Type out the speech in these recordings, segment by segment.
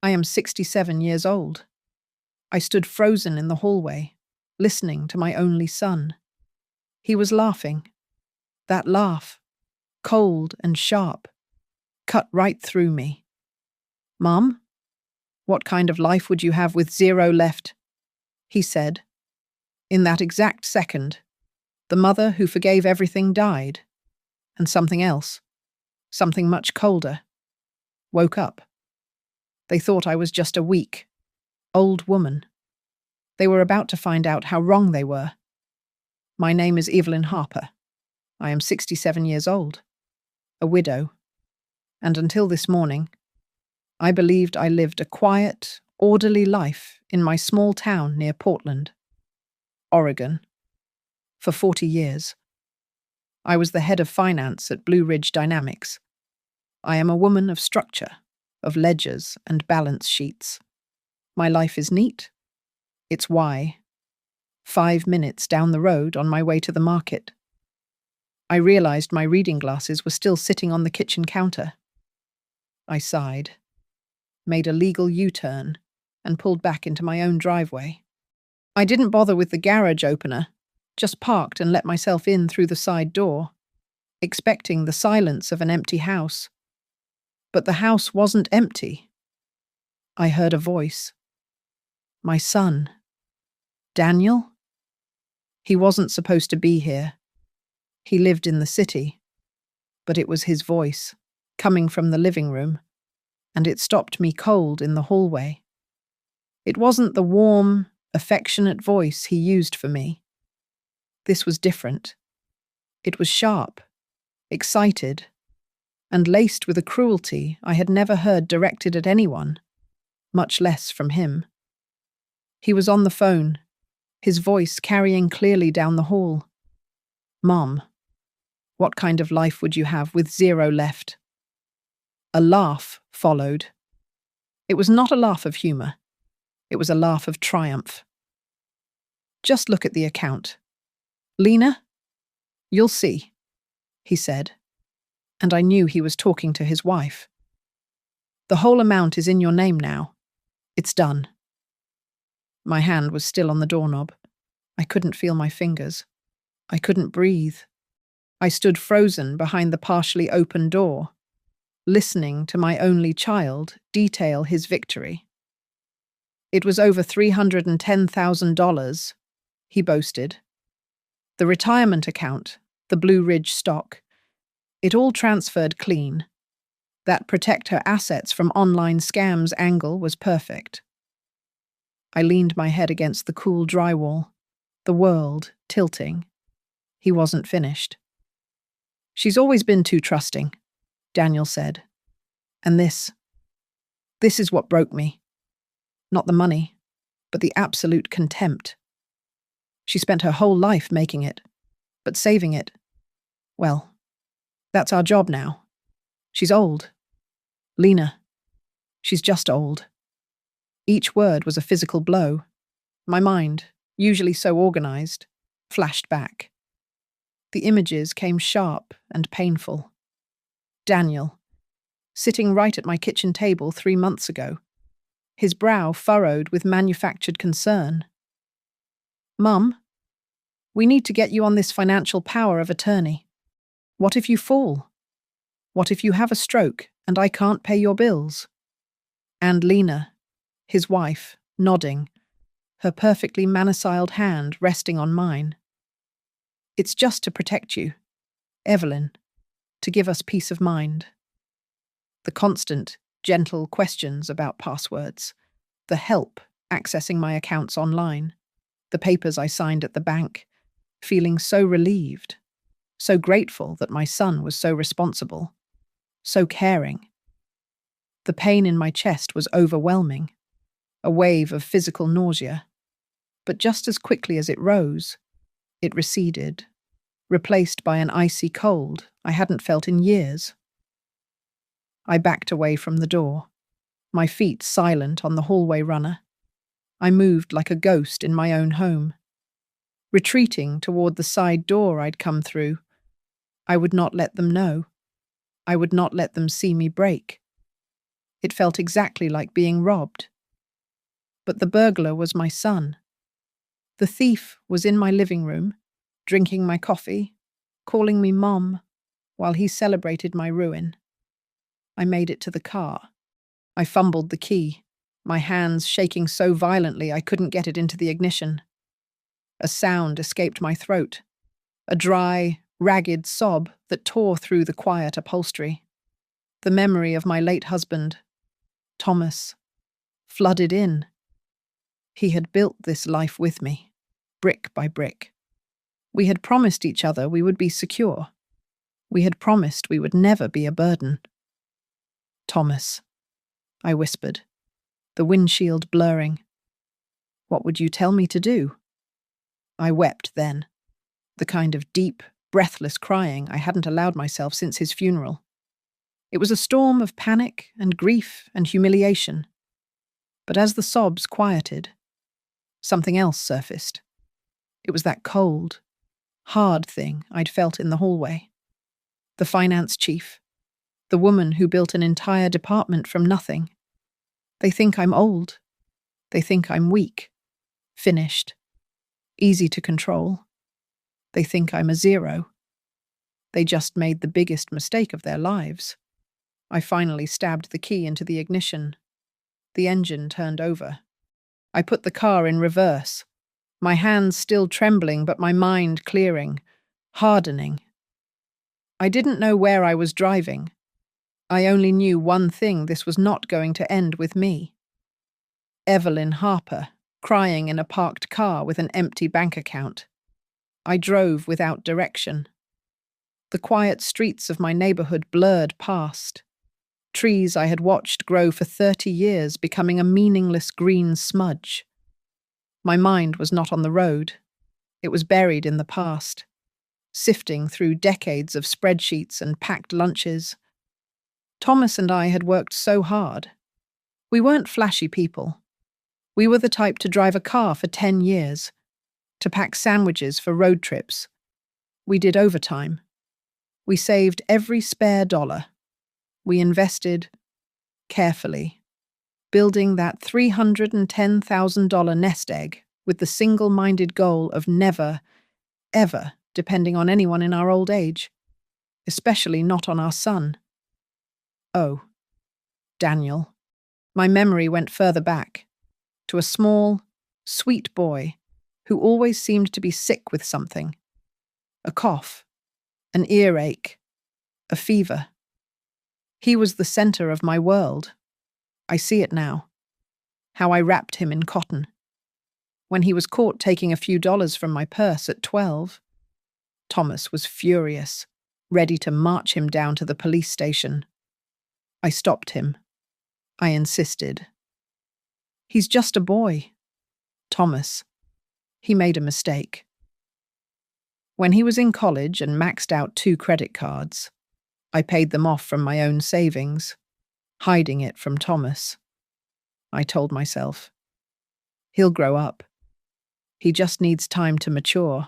I am 67 years old. I stood frozen in the hallway, listening to my only son. He was laughing. That laugh, cold and sharp, cut right through me. "Mom, what kind of life would you have with zero left?" he said. In that exact second, the mother who forgave everything died, and something else, something much colder, woke up. They thought I was just a weak, old woman. They were about to find out how wrong they were. My name is Evelyn Harper. I am 67 years old, a widow, and until this morning, I believed I lived a quiet, orderly life in my small town near Portland, Oregon, for 40 years. I was the head of finance at Blue Ridge Dynamics. I am a woman of structure, of ledgers and balance sheets. My life is neat. It's why, 5 minutes down the road on my way to the market, I realized my reading glasses were still sitting on the kitchen counter. I sighed, made a legal U-turn, and pulled back into my own driveway. I didn't bother with the garage opener, just parked and let myself in through the side door, expecting the silence of an empty house. But the house wasn't empty. I heard a voice. My son. Daniel? He wasn't supposed to be here. He lived in the city, but it was his voice, coming from the living room, and it stopped me cold in the hallway. It wasn't the warm, affectionate voice he used for me. This was different. It was sharp, excited, and laced with a cruelty I had never heard directed at anyone, much less from him. He was on the phone, his voice carrying clearly down the hall. "Mom, what kind of life would you have with zero left?" A laugh followed. It was not a laugh of humor. It was a laugh of triumph. "Just look at the account. Lena, you'll see," he said, and I knew he was talking to his wife. "The whole amount is in your name now. It's done." My hand was still on the doorknob. I couldn't feel my fingers. I couldn't breathe. I stood frozen behind the partially open door, listening to my only child detail his victory. "It was over $310,000, he boasted. "The retirement account, the Blue Ridge stock, it all transferred clean. That protect her assets from online scams angle was perfect." I leaned my head against the cool drywall, the world tilting. He wasn't finished. "She's always been too trusting," Daniel said. "And this is what broke me. Not the money, but the absolute contempt. She spent her whole life making it, but saving it, well, that's our job now. She's old. Lena, she's just old." Each word was a physical blow. My mind, usually so organized, flashed back. The images came sharp and painful. Daniel, sitting right at my kitchen table 3 months ago, his brow furrowed with manufactured concern. "Mum, we need to get you on this financial power of attorney. What if you fall? What if you have a stroke and I can't pay your bills?" And Lena, his wife, nodding, her perfectly maniciled hand resting on mine. "It's just to protect you, Evelyn, to give us peace of mind." The constant, gentle questions about passwords, the help accessing my accounts online, the papers I signed at the bank, feeling so relieved, so grateful that my son was so responsible, so caring. The pain in my chest was overwhelming, a wave of physical nausea. But just as quickly as it rose, it receded, replaced by an icy cold I hadn't felt in years. I backed away from the door, my feet silent on the hallway runner. I moved like a ghost in my own home. Retreating toward the side door I'd come through, I would not let them know. I would not let them see me break. It felt exactly like being robbed. But the burglar was my son. The thief was in my living room, drinking my coffee, calling me Mom, while he celebrated my ruin. I made it to the car. I fumbled the key, my hands shaking so violently I couldn't get it into the ignition. A sound escaped my throat, a dry, ragged sob that tore through the quiet upholstery. The memory of my late husband, Thomas, flooded in. He had built this life with me, brick by brick. We had promised each other we would be secure. We had promised we would never be a burden. Thomas, I whispered, the windshield blurring. What would you tell me to do? I wept then, the kind of deep, breathless crying I hadn't allowed myself since his funeral. It was a storm of panic and grief and humiliation. But as the sobs quieted, something else surfaced. It was that cold, hard thing I'd felt in the hallway. The finance chief, the woman who built an entire department from nothing. They think I'm old. They think I'm weak, finished, easy to control. They think I'm a zero. They just made the biggest mistake of their lives. I finally stabbed the key into the ignition. The engine turned over. I put the car in reverse, my hands still trembling but my mind clearing, hardening. I didn't know where I was driving. I only knew one thing: this was not going to end with me. Evelyn Harper, crying in a parked car with an empty bank account. I drove without direction. The quiet streets of my neighborhood blurred past. Trees I had watched grow for 30 years becoming a meaningless green smudge. My mind was not on the road. It was buried in the past, sifting through decades of spreadsheets and packed lunches. Thomas and I had worked so hard. We weren't flashy people. We were the type to drive a car for 10 years, to pack sandwiches for road trips. We did overtime. We saved every spare dollar. We invested carefully, building that $310,000 nest egg with the single-minded goal of never, ever depending on anyone in our old age, especially not on our son. Oh, Daniel. My memory went further back, to a small, sweet boy who always seemed to be sick with something. A cough, an earache, a fever. He was the center of my world. I see it now. How I wrapped him in cotton. When he was caught taking a few dollars from my purse at 12, Thomas was furious, ready to march him down to the police station. I stopped him. I insisted. He's just a boy. Thomas. He made a mistake. When he was in college and maxed out 2 credit cards, I paid them off from my own savings, hiding it from Thomas. I told myself, he'll grow up. He just needs time to mature.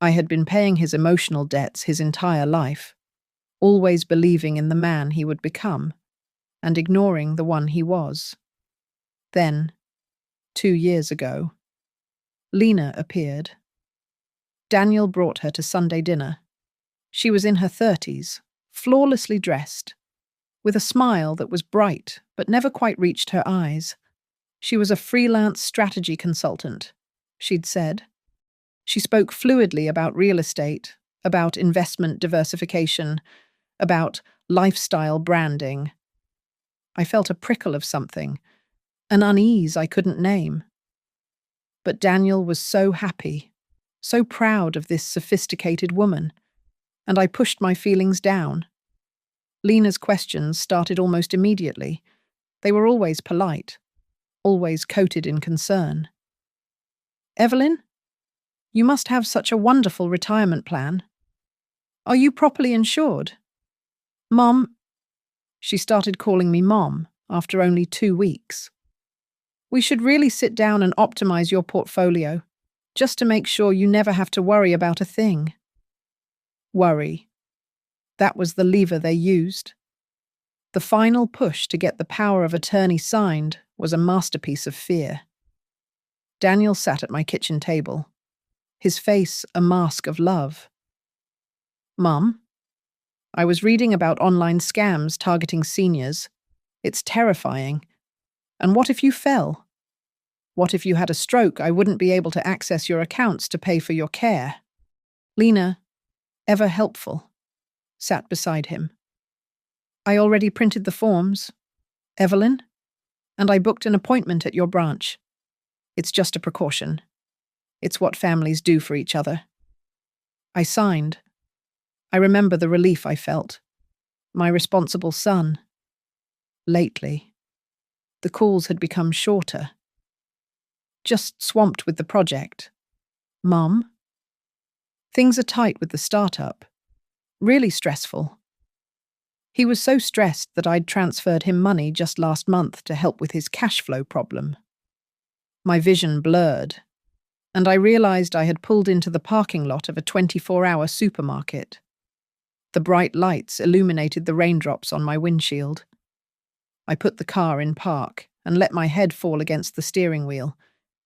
I had been paying his emotional debts his entire life, always believing in the man he would become, and ignoring the one he was. Then, 2 years ago, Lena appeared. Daniel brought her to Sunday dinner. She was in her 30s, flawlessly dressed, with a smile that was bright but never quite reached her eyes. She was a freelance strategy consultant, she'd said. She spoke fluidly about real estate, about investment diversification, about lifestyle branding. I felt a prickle of something, an unease I couldn't name. But Daniel was so happy, so proud of this sophisticated woman, and I pushed my feelings down. Lena's questions started almost immediately. They were always polite, always coated in concern. Evelyn, you must have such a wonderful retirement plan. Are you properly insured? Mom, she started calling me Mom after only 2 weeks. We should really sit down and optimize your portfolio, just to make sure you never have to worry about a thing. Worry. That was the lever they used. The final push to get the power of attorney signed was a masterpiece of fear. Daniel sat at my kitchen table, his face a mask of love. "Mum, I was reading about online scams targeting seniors. It's terrifying. And what if you fell? What if you had a stroke? I wouldn't be able to access your accounts to pay for your care." Lena, ever helpful, sat beside him. "I already printed the forms, Evelyn, and I booked an appointment at your branch. It's just a precaution. It's what families do for each other." I signed. I remember the relief I felt. My responsible son. Lately, the calls had become shorter. "Just swamped with the project. Mum? Things are tight with the startup. Really stressful." He was so stressed that I'd transferred him money just last month to help with his cash flow problem. My vision blurred, and I realized I had pulled into the parking lot of a 24-hour supermarket. The bright lights illuminated the raindrops on my windshield. I put the car in park and let my head fall against the steering wheel,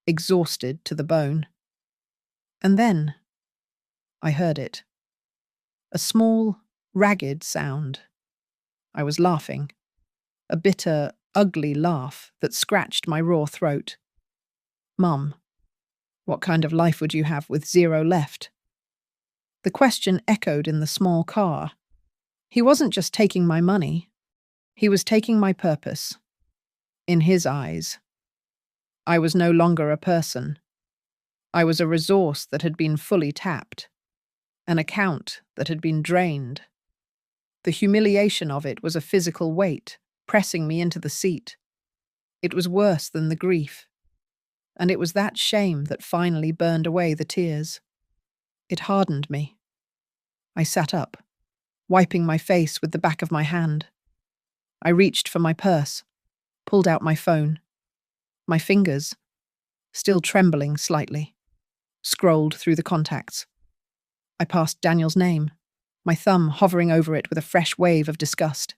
exhausted to the bone. And then I heard it. A small, ragged sound. I was laughing. A bitter, ugly laugh that scratched my raw throat. "Mum, what kind of life would you have with zero left?" The question echoed in the small car. He wasn't just taking my money. He was taking my purpose. In his eyes, I was no longer a person. I was a resource that had been fully tapped. An account that had been drained. The humiliation of it was a physical weight, pressing me into the seat. It was worse than the grief. And it was that shame that finally burned away the tears. It hardened me. I sat up, wiping my face with the back of my hand. I reached for my purse, pulled out my phone. My fingers, still trembling slightly, scrolled through the contacts. I passed Daniel's name, my thumb hovering over it with a fresh wave of disgust.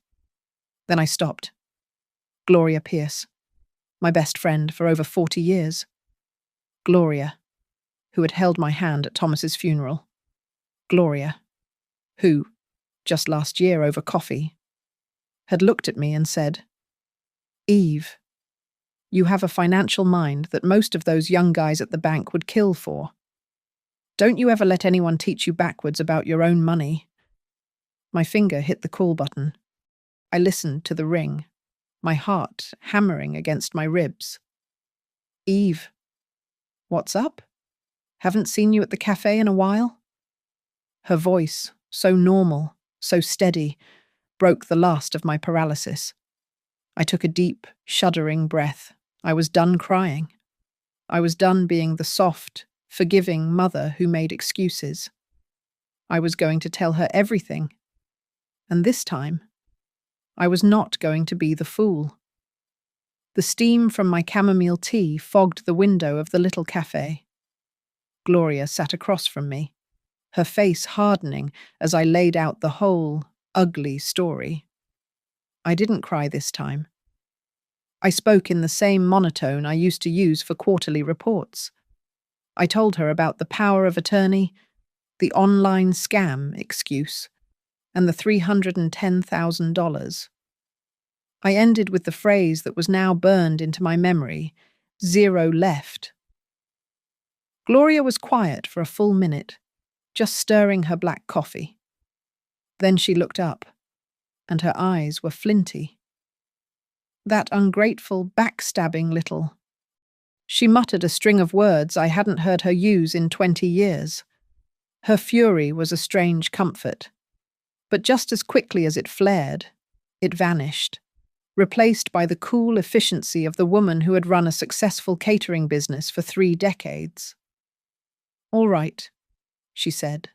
Then I stopped. Gloria Pierce, my best friend for over 40 years. Gloria, who had held my hand at Thomas's funeral. Gloria, who, just last year over coffee, had looked at me and said, "Eve, you have a financial mind that most of those young guys at the bank would kill for. Don't you ever let anyone teach you backwards about your own money." My finger hit the call button. I listened to the ring, my heart hammering against my ribs. "Eve, what's up? Haven't seen you at the cafe in a while?" Her voice, so normal, so steady, broke the last of my paralysis. I took a deep, shuddering breath. I was done crying. I was done being the soft, forgiving mother who made excuses. I was going to tell her everything. And this time, I was not going to be the fool. The steam from my chamomile tea fogged the window of the little cafe. Gloria sat across from me, her face hardening as I laid out the whole, ugly story. I didn't cry this time. I spoke in the same monotone I used to use for quarterly reports. I told her about the power of attorney, the online scam excuse, and the $310,000. I ended with the phrase that was now burned into my memory, "zero left." Gloria was quiet for a full minute, just stirring her black coffee. Then she looked up, and her eyes were flinty. That ungrateful, backstabbing little. She muttered a string of words I hadn't heard her use in 20 years. Her fury was a strange comfort. But just as quickly as it flared, it vanished, replaced by the cool efficiency of the woman who had run a successful catering business for 3 decades. "All right," she said,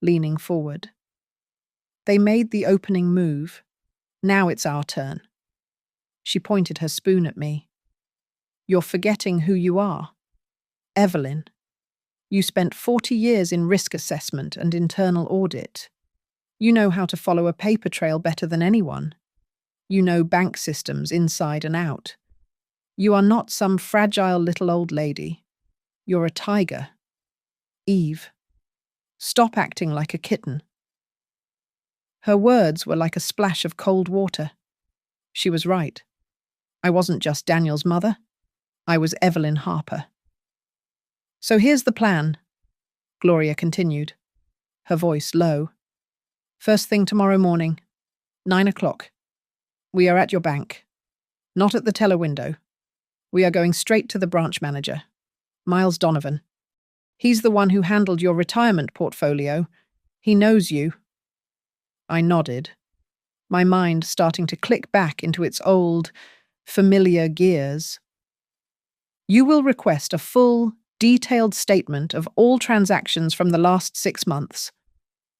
leaning forward. "They made the opening move. Now it's our turn." She pointed her spoon at me. "You're forgetting who you are. Evelyn. You spent 40 years in risk assessment and internal audit. You know how to follow a paper trail better than anyone. You know bank systems inside and out. You are not some fragile little old lady. You're a tiger. Eve, stop acting like a kitten. Her words were like a splash of cold water. She was right. I wasn't just Daniel's mother. I was Evelyn Harper. So here's the plan, Gloria continued, her voice low. First thing tomorrow morning, 9 o'clock. We are at your bank. Not at the teller window. We are going straight to the branch manager, Miles Donovan. He's the one who handled your retirement portfolio. He knows you. I nodded, my mind starting to click back into its old, familiar gears. You will request a full, detailed statement of all transactions from the last 6 months.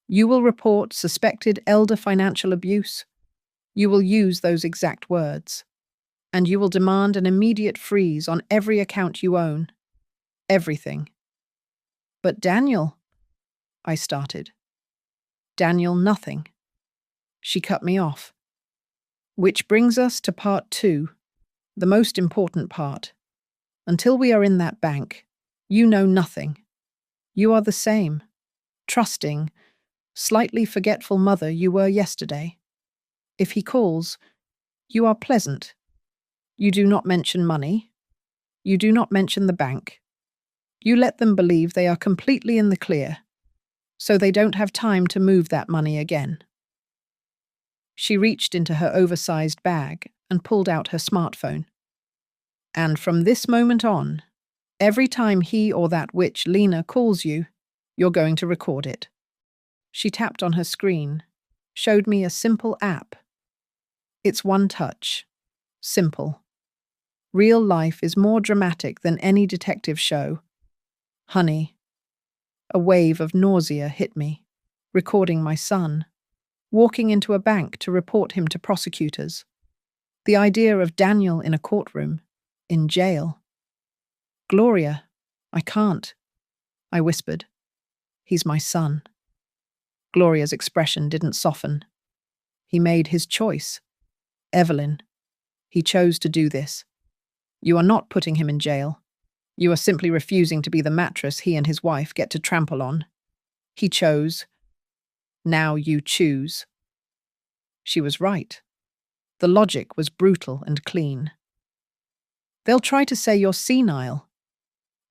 You will report suspected elder financial abuse. You will use those exact words. And you will demand an immediate freeze on every account you own. Everything. But Daniel, I started. Daniel, nothing. She cut me off. Which brings us to part 2, the most important part. Until we are in that bank, you know nothing. You are the same, trusting, slightly forgetful mother you were yesterday. If he calls, you are pleasant. You do not mention money. You do not mention the bank. You let them believe they are completely in the clear, so they don't have time to move that money again. She reached into her oversized bag and pulled out her smartphone. And from this moment on, every time he or that witch Lena calls you, you're going to record it. She tapped on her screen, showed me a simple app. It's one touch. Simple. Real life is more dramatic than any detective show. Honey. A wave of nausea hit me, recording my son, walking into a bank to report him to prosecutors. The idea of Daniel in a courtroom, in jail. Gloria, I can't, I whispered. He's my son. Gloria's expression didn't soften. He made his choice. Evelyn, he chose to do this. You are not putting him in jail. You are simply refusing to be the mattress he and his wife get to trample on. He chose. Now you choose. She was right. The logic was brutal and clean. They'll try to say you're senile,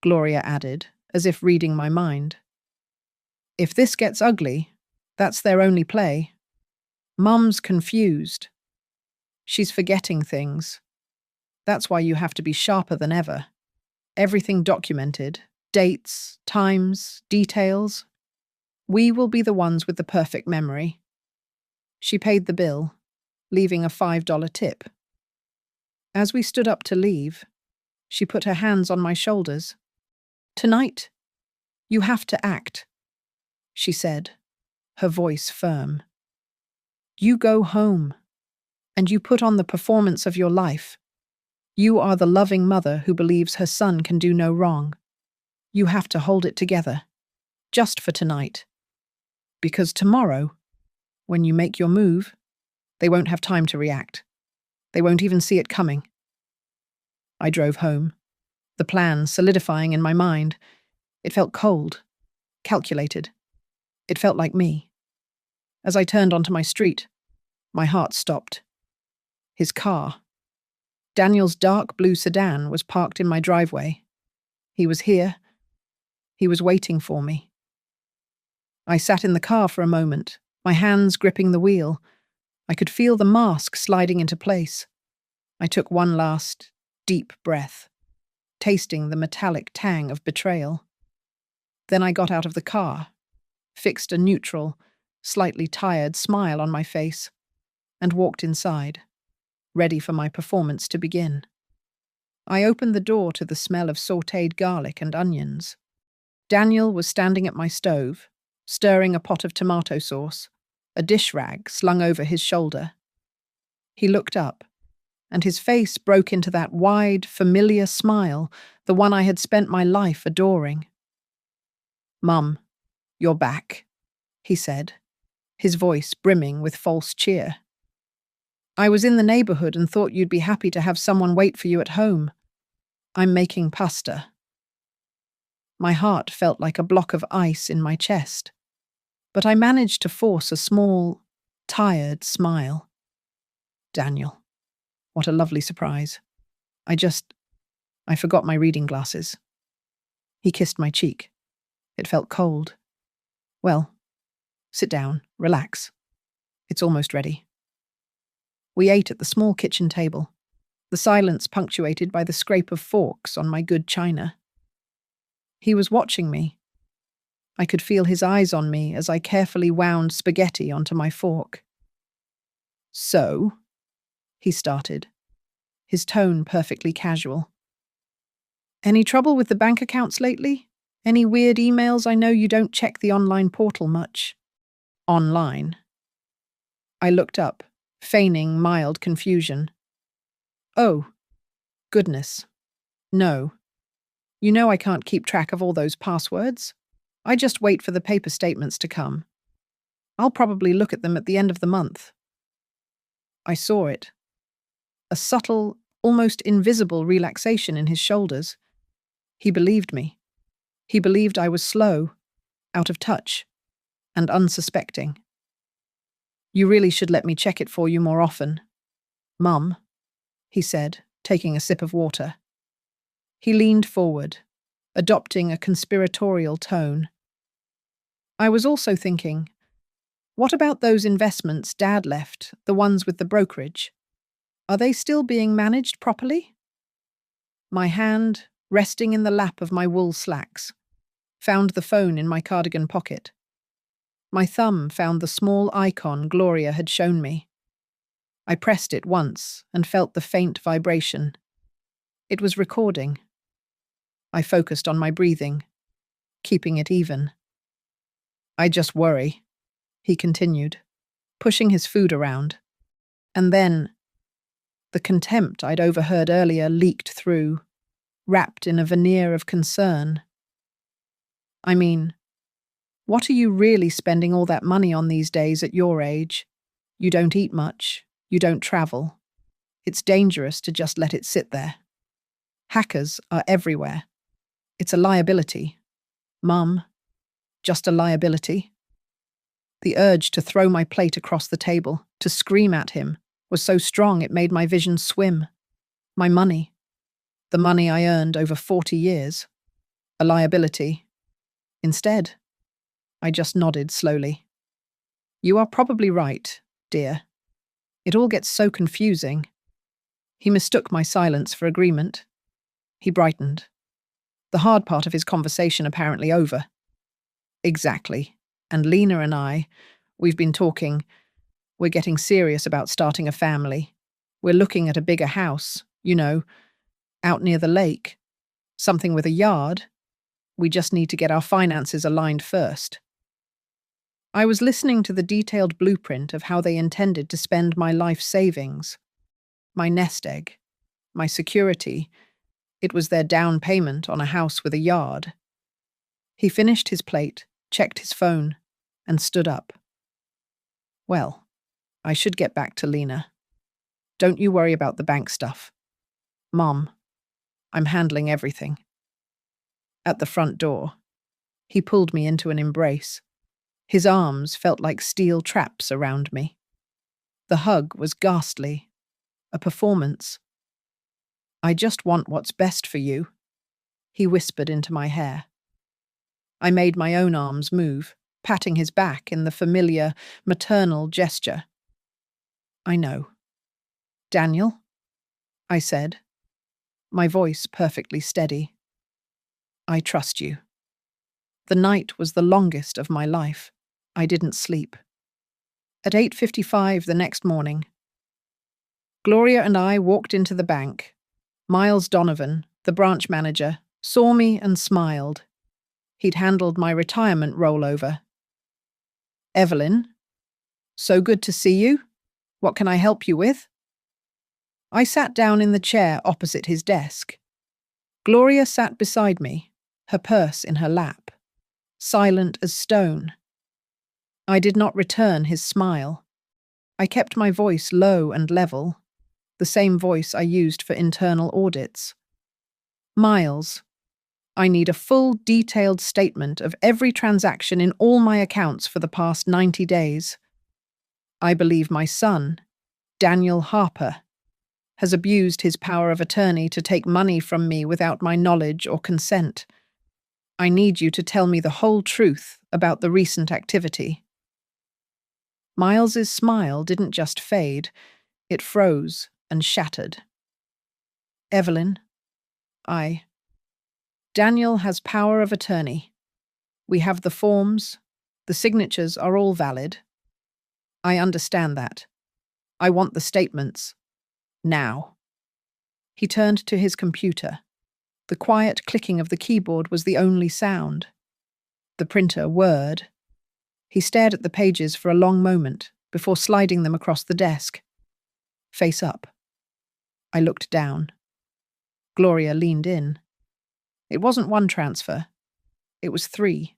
Gloria added, as if reading my mind. If this gets ugly, that's their only play. Mum's confused. She's forgetting things. That's why you have to be sharper than ever. Everything documented, dates, times, details. We will be the ones with the perfect memory. She paid the bill, leaving a $5 tip. As we stood up to leave, she put her hands on my shoulders. Tonight, you have to act, she said, her voice firm. You go home, and you put on the performance of your life. You are the loving mother who believes her son can do no wrong. You have to hold it together, just for tonight. Because tomorrow, when you make your move, they won't have time to react. They won't even see it coming. I drove home, the plan solidifying in my mind. It felt cold, calculated. It felt like me. As I turned onto my street, my heart stopped. His car. Daniel's dark blue sedan was parked in my driveway. He was here. He was waiting for me. I sat in the car for a moment, my hands gripping the wheel. I could feel the mask sliding into place. I took one last, deep breath, tasting the metallic tang of betrayal. Then I got out of the car, fixed a neutral, slightly tired smile on my face, and walked inside, ready for my performance to begin. I opened the door to the smell of sautéed garlic and onions. Daniel was standing at my stove, stirring a pot of tomato sauce, a dish rag slung over his shoulder. He looked up, and his face broke into that wide, familiar smile, the one I had spent my life adoring. "Mum, you're back," he said, his voice brimming with false cheer. I was in the neighborhood and thought you'd be happy to have someone wait for you at home. I'm making pasta. My heart felt like a block of ice in my chest, but I managed to force a small, tired smile. Daniel, what a lovely surprise. I forgot my reading glasses. He kissed my cheek. It felt cold. Well, sit down, relax. It's almost ready. We ate at the small kitchen table, the silence punctuated by the scrape of forks on my good china. He was watching me. I could feel his eyes on me as I carefully wound spaghetti onto my fork. So, he started, his tone perfectly casual. Any trouble with the bank accounts lately? Any weird emails? I know you don't check the online portal much. Online. I looked up, feigning mild confusion. Oh, goodness. No. You know I can't keep track of all those passwords. I just wait for the paper statements to come. I'll probably look at them at the end of the month. I saw it. A subtle, almost invisible relaxation in his shoulders. He believed me. He believed I was slow, out of touch, and unsuspecting. You really should let me check it for you more often. Mum, he said, taking a sip of water. He leaned forward, adopting a conspiratorial tone. I was also thinking, what about those investments Dad left, the ones with the brokerage? Are they still being managed properly? My hand, resting in the lap of my wool slacks, found the phone in my cardigan pocket. My thumb found the small icon Gloria had shown me. I pressed it once and felt the faint vibration. It was recording. I focused on my breathing, keeping it even. I just worry, he continued, pushing his food around. And then, the contempt I'd overheard earlier leaked through, wrapped in a veneer of concern. I mean, what are you really spending all that money on these days at your age? You don't eat much, you don't travel. It's dangerous to just let it sit there. Hackers are everywhere. It's a liability. Mum, just a liability. The urge to throw my plate across the table, to scream at him, was so strong it made my vision swim. My money. The money I earned over 40 years. A liability. Instead, I just nodded slowly. You are probably right, dear. It all gets so confusing. He mistook my silence for agreement. He brightened. The hard part of his conversation apparently over. Exactly. And Lena and I, we've been talking. We're getting serious about starting a family. We're looking at a bigger house, out near the lake. Something with a yard. We just need to get our finances aligned first. I was listening to the detailed blueprint of how they intended to spend my life savings. My nest egg. My security. It was their down payment on a house with a yard. He finished his plate, checked his phone, and stood up. Well, I should get back to Lena. Don't you worry about the bank stuff. Mom, I'm handling everything. At the front door, he pulled me into an embrace. His arms felt like steel traps around me. The hug was ghastly, a performance. I just want what's best for you, he whispered into my hair. I made my own arms move, patting his back in the familiar, maternal gesture. I know. Daniel, I said, my voice perfectly steady. I trust you. The night was the longest of my life. I didn't sleep. At 8:55 the next morning, Gloria and I walked into the bank. Miles Donovan, the branch manager, saw me and smiled. He'd handled my retirement rollover. Evelyn, so good to see you. What can I help you with? I sat down in the chair opposite his desk. Gloria sat beside me, her purse in her lap, silent as stone. I did not return his smile. I kept my voice low and level, the same voice I used for internal audits. Miles, I need a full, detailed statement of every transaction in all my accounts for the past 90 days. I believe my son, Daniel Harper, has abused his power of attorney to take money from me without my knowledge or consent. I need you to tell me the whole truth about the recent activity. Miles's smile didn't just fade, it froze and shattered. Evelyn, Daniel has power of attorney. We have the forms, the signatures are all valid. I understand that. I want the statements. Now. He turned to his computer. The quiet clicking of the keyboard was the only sound. The printer whirred. He stared at the pages for a long moment before sliding them across the desk. Face up. I looked down. Gloria leaned in. It wasn't one transfer. It was three.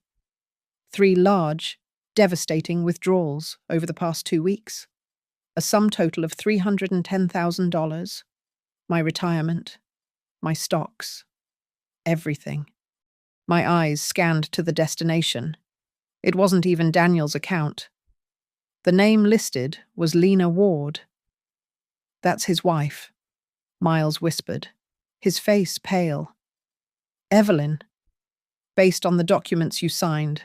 3 large, devastating withdrawals over the past 2 weeks. A sum total of $310,000. My retirement. My stocks. Everything. My eyes scanned to the destination. It wasn't even Daniel's account. The name listed was Lena Ward. That's his wife, Miles whispered, his face pale. Evelyn, based on the documents you signed,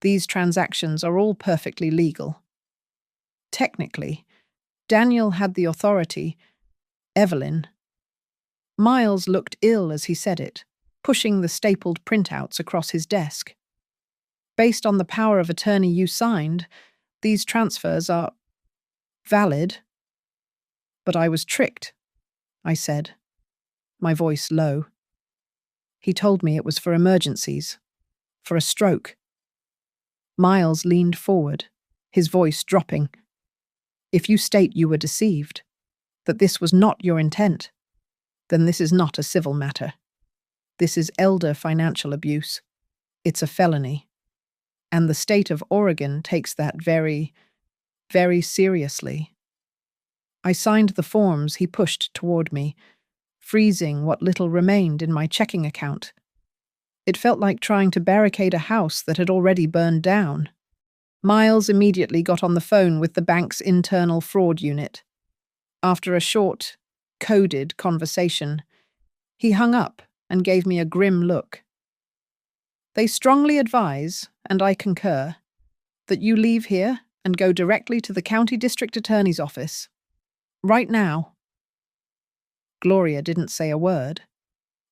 these transactions are all perfectly legal. Technically, Daniel had the authority. Evelyn. Miles looked ill as he said it, pushing the stapled printouts across his desk. Based on the power of attorney you signed, these transfers are valid. But I was tricked, I said, my voice low. He told me it was for emergencies, for a stroke. Miles leaned forward, his voice dropping. If you state you were deceived, that this was not your intent, then this is not a civil matter. This is elder financial abuse. It's a felony. And the state of Oregon takes that very, very seriously. I signed the forms he pushed toward me, freezing what little remained in my checking account. It felt like trying to barricade a house that had already burned down. Miles immediately got on the phone with the bank's internal fraud unit. After a short, coded conversation, he hung up and gave me a grim look. They strongly advise, and I concur, that you leave here and go directly to the county district attorney's office. Right now. Gloria didn't say a word.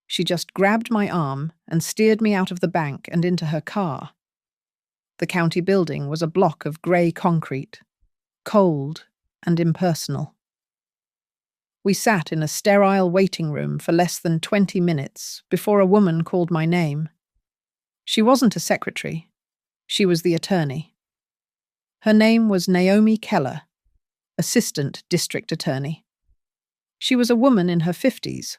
She just grabbed my arm and steered me out of the bank and into her car. The county building was a block of grey concrete, cold and impersonal. We sat in a sterile waiting room for less than 20 minutes before a woman called my name. She wasn't a secretary. She was the attorney. Her name was Naomi Keller, assistant district attorney. She was a woman in her 50s,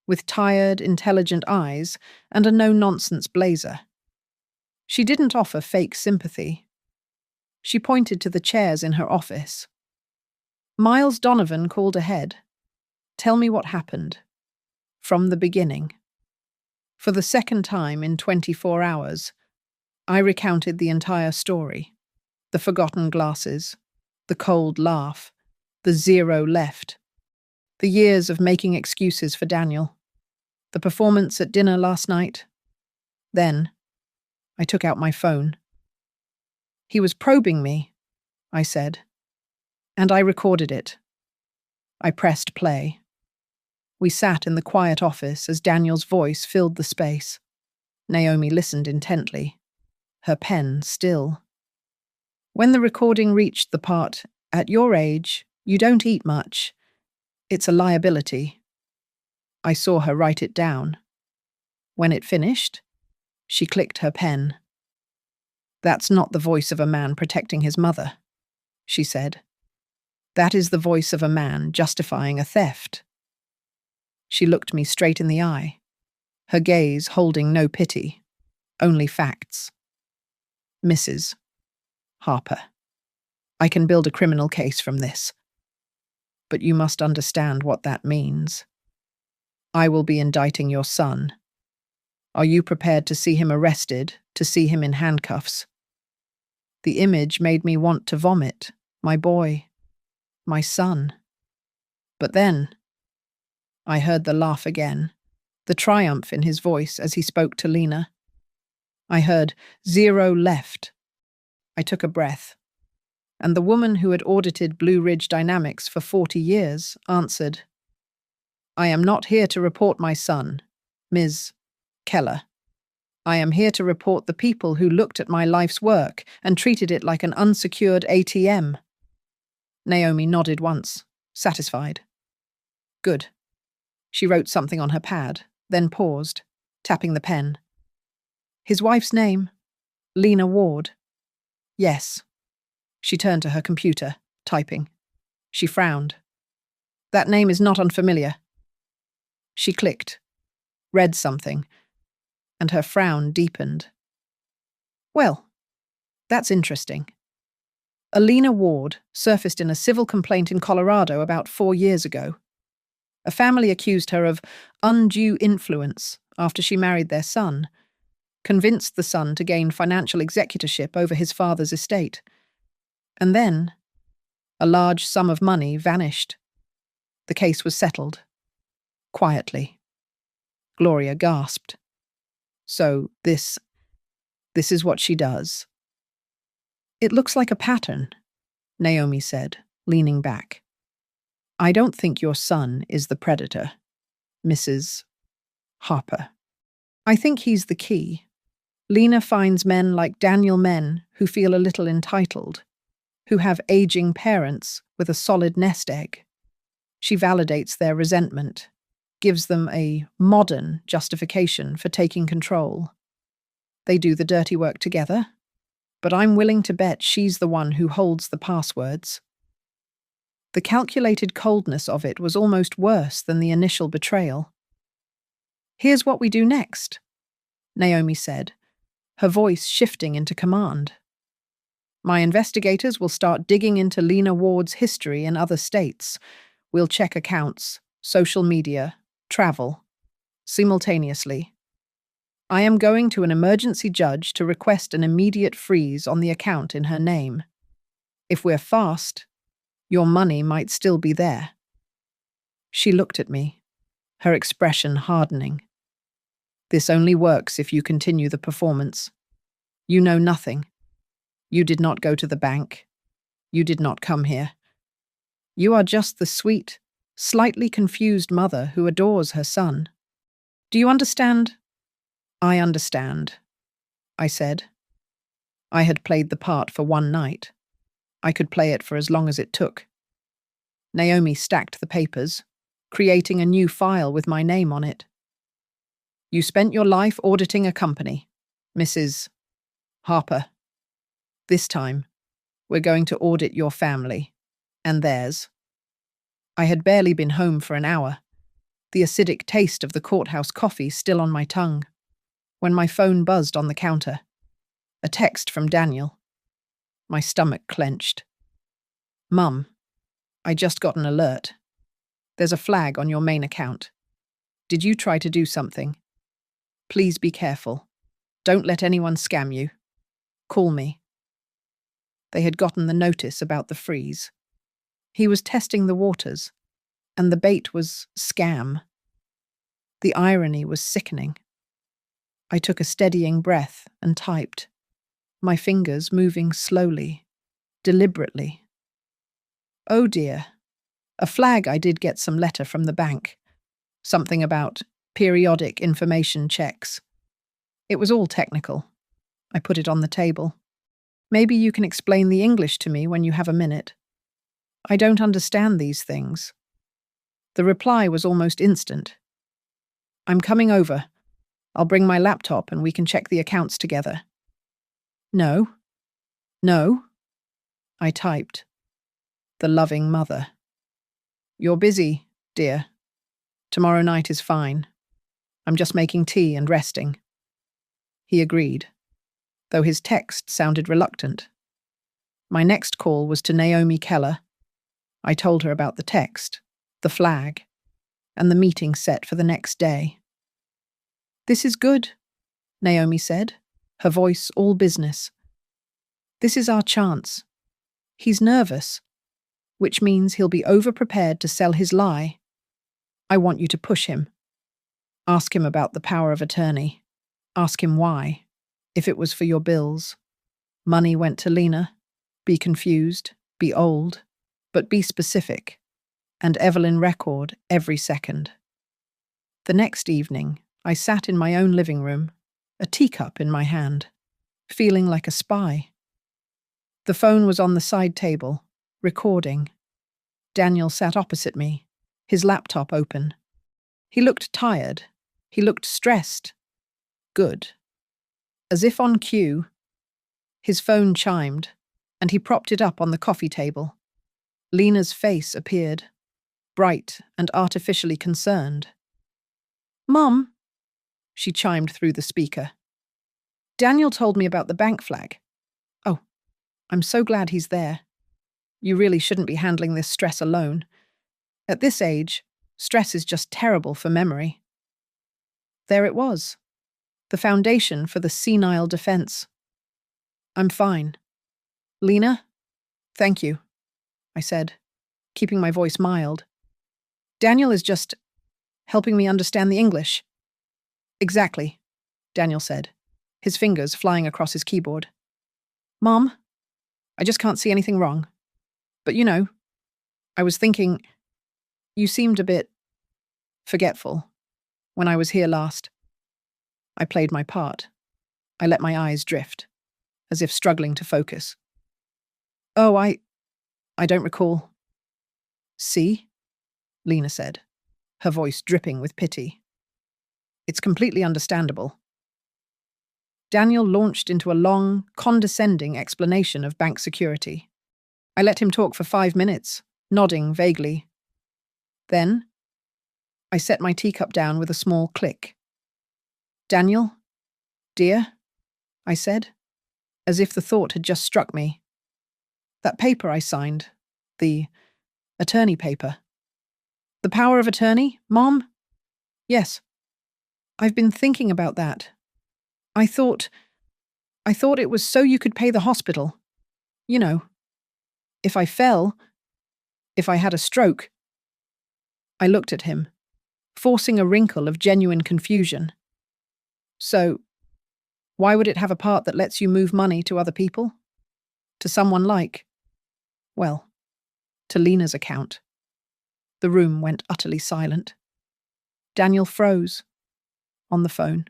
with tired, intelligent eyes and a no-nonsense blazer. She didn't offer fake sympathy. She pointed to the chairs in her office. Miles Donovan called ahead. Tell me what happened. From the beginning. For the second time in 24 hours, I recounted the entire story. The forgotten glasses, the cold laugh, the zero left, the years of making excuses for Daniel, the performance at dinner last night. Then, I took out my phone. He was probing me, I said, and I recorded it. I pressed play. We sat in the quiet office as Daniel's voice filled the space. Naomi listened intently, her pen still. When the recording reached the part, "At your age, you don't eat much. It's a liability," I saw her write it down. When it finished, she clicked her pen. "That's not the voice of a man protecting his mother," she said. "That is the voice of a man justifying a theft." She looked me straight in the eye, her gaze holding no pity, only facts. "Mrs. Harper." I can build a criminal case from this. But you must understand what that means. I will be indicting your son. Are you prepared to see him arrested, to see him in handcuffs? The image made me want to vomit. My boy. My son. But then I heard the laugh again, the triumph in his voice as he spoke to Lena. I heard 0 left. I took a breath, and the woman who had audited Blue Ridge Dynamics for 40 years answered, I am not here to report my son, Ms. Keller. I am here to report the people who looked at my life's work and treated it like an unsecured ATM. Naomi nodded once, satisfied. Good. She wrote something on her pad, then paused, tapping the pen. His wife's name? Lena Ward. Yes. She turned to her computer, typing. She frowned. That name is not unfamiliar. She clicked, read something, and her frown deepened. Well, that's interesting. Lena Ward surfaced in a civil complaint in Colorado about 4 years ago. A family accused her of undue influence after she married their son, convinced the son to gain financial executorship over his father's estate. And then, a large sum of money vanished. The case was settled. Quietly. Gloria gasped. So this is what she does. It looks like a pattern, Naomi said, leaning back. I don't think your son is the predator, Mrs. Harper. I think he's the key. Lena finds men like Daniel Men who feel a little entitled, who have aging parents with a solid nest egg. She validates their resentment, gives them a modern justification for taking control. They do the dirty work together, but I'm willing to bet she's the one who holds the passwords. The calculated coldness of it was almost worse than the initial betrayal. Here's what we do next, Naomi said, her voice shifting into command. My investigators will start digging into Lena Ward's history in other states. We'll check accounts, social media, travel, simultaneously. I am going to an emergency judge to request an immediate freeze on the account in her name. If we're fast, your money might still be there. She looked at me, her expression hardening. This only works if you continue the performance. You know nothing. You did not go to the bank. You did not come here. You are just the sweet, slightly confused mother who adores her son. Do you understand? I understand, I said. I had played the part for one night. I could play it for as long as it took. Naomi stacked the papers, creating a new file with my name on it. You spent your life auditing a company, Mrs. Harper. This time, we're going to audit your family, and theirs. I had barely been home for an hour, the acidic taste of the courthouse coffee still on my tongue, when my phone buzzed on the counter. A text from Daniel. My stomach clenched. Mum, I just got an alert. There's a flag on your main account. Did you try to do something? Please be careful. Don't let anyone scam you. Call me. They had gotten the notice about the freeze. He was testing the waters, and the bait was scam. The irony was sickening. I took a steadying breath and typed, my fingers moving slowly, deliberately. Oh dear. A flag. I did get some letter from the bank. Something about periodic information checks. It was all technical. I put it on the table. Maybe you can explain the English to me when you have a minute. I don't understand these things. The reply was almost instant. I'm coming over. I'll bring my laptop and we can check the accounts together. No. No. I typed. The loving mother. You're busy, dear. Tomorrow night is fine. I'm just making tea and resting. He agreed, though his text sounded reluctant. My next call was to Naomi Keller. I told her about the text, the flag, and the meeting set for the next day. "This is good," Naomi said, her voice all business. "This is our chance. He's nervous, which means he'll be over-prepared to sell his lie. I want you to push him. Ask him about the power of attorney. Ask him why, if it was for your bills. Money went to Lena. Be confused, be old, but be specific, and Evelyn record every second." The next evening, I sat in my own living room, a teacup in my hand, feeling like a spy. The phone was on the side table, recording. Daniel sat opposite me, his laptop open. He looked tired. He looked stressed. Good. As if on cue, his phone chimed, and he propped it up on the coffee table. Lena's face appeared, bright and artificially concerned. "Mum," she chimed through the speaker. "Daniel told me about the bank flag." "Oh, I'm so glad he's there. You really shouldn't be handling this stress alone. At this age, stress is just terrible for memory." There it was, the foundation for the senile defense. "I'm fine. Lena, thank you," I said, keeping my voice mild. "Daniel is just helping me understand the English." "Exactly," Daniel said, his fingers flying across his keyboard. "Mom, I just can't see anything wrong. But I was thinking, you seemed a bit forgetful when I was here last." I played my part. I let my eyes drift, as if struggling to focus. "Oh, I don't recall." "See?" Lena said, her voice dripping with pity. "It's completely understandable." Daniel launched into a long, condescending explanation of bank security. I let him talk for 5 minutes, nodding vaguely. Then, I set my teacup down with a small click. "Daniel, dear," I said, as if the thought had just struck me. "That paper I signed, the attorney paper. The power of attorney, Mom? Yes. I've been thinking about that. I thought it was so you could pay the hospital. If I fell, if I had a stroke." I looked at him, forcing a wrinkle of genuine confusion. "So, why would it have a part that lets you move money to other people? To someone like, well, to Lena's account?" The room went utterly silent. Daniel froze. On the phone.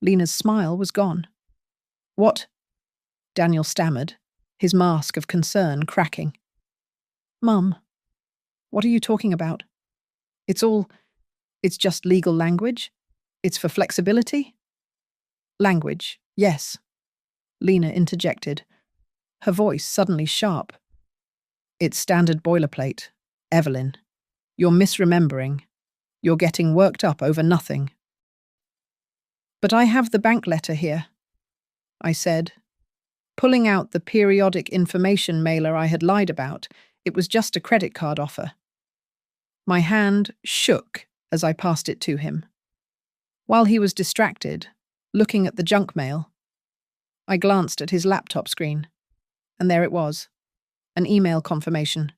Lena's smile was gone. "What?" Daniel stammered, his mask of concern cracking. "Mum, what are you talking about? It's just legal language? It's for flexibility?" "Language, yes," Lena interjected, her voice suddenly sharp. "It's standard boilerplate. Evelyn, you're misremembering. You're getting worked up over nothing." "But I have the bank letter here," I said, pulling out the periodic information mailer I had lied about. It was just a credit card offer. My hand shook as I passed it to him. While he was distracted, looking at the junk mail, I glanced at his laptop screen, and there it was, an email confirmation.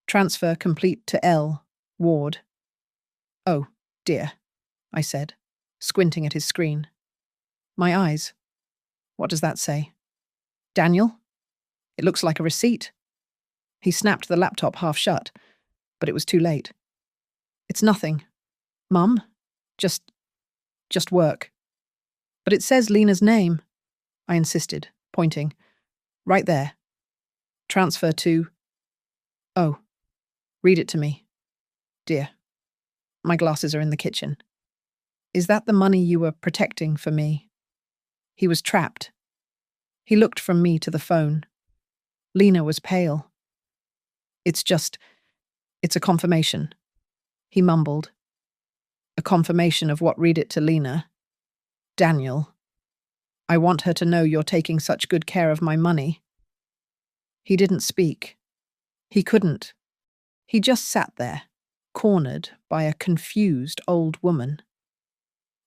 Transfer complete to L. Ward. "Oh, dear," I said, squinting at his screen. My eyes. What does that say? "Daniel? It looks like a receipt." He snapped the laptop half shut, but it was too late. "It's nothing. Mum, just work." "But it says Lena's name," I insisted, pointing. "Right there. Transfer to..." "Oh, read it to me, dear. My glasses are in the kitchen. Is that the money you were protecting for me?" He was trapped. He looked from me to the phone. Lena was pale. It's a confirmation," he mumbled. "A confirmation of what? Read it to Lena. Daniel, I want her to know you're taking such good care of my money." He didn't speak. He couldn't. He just sat there, cornered by a confused old woman.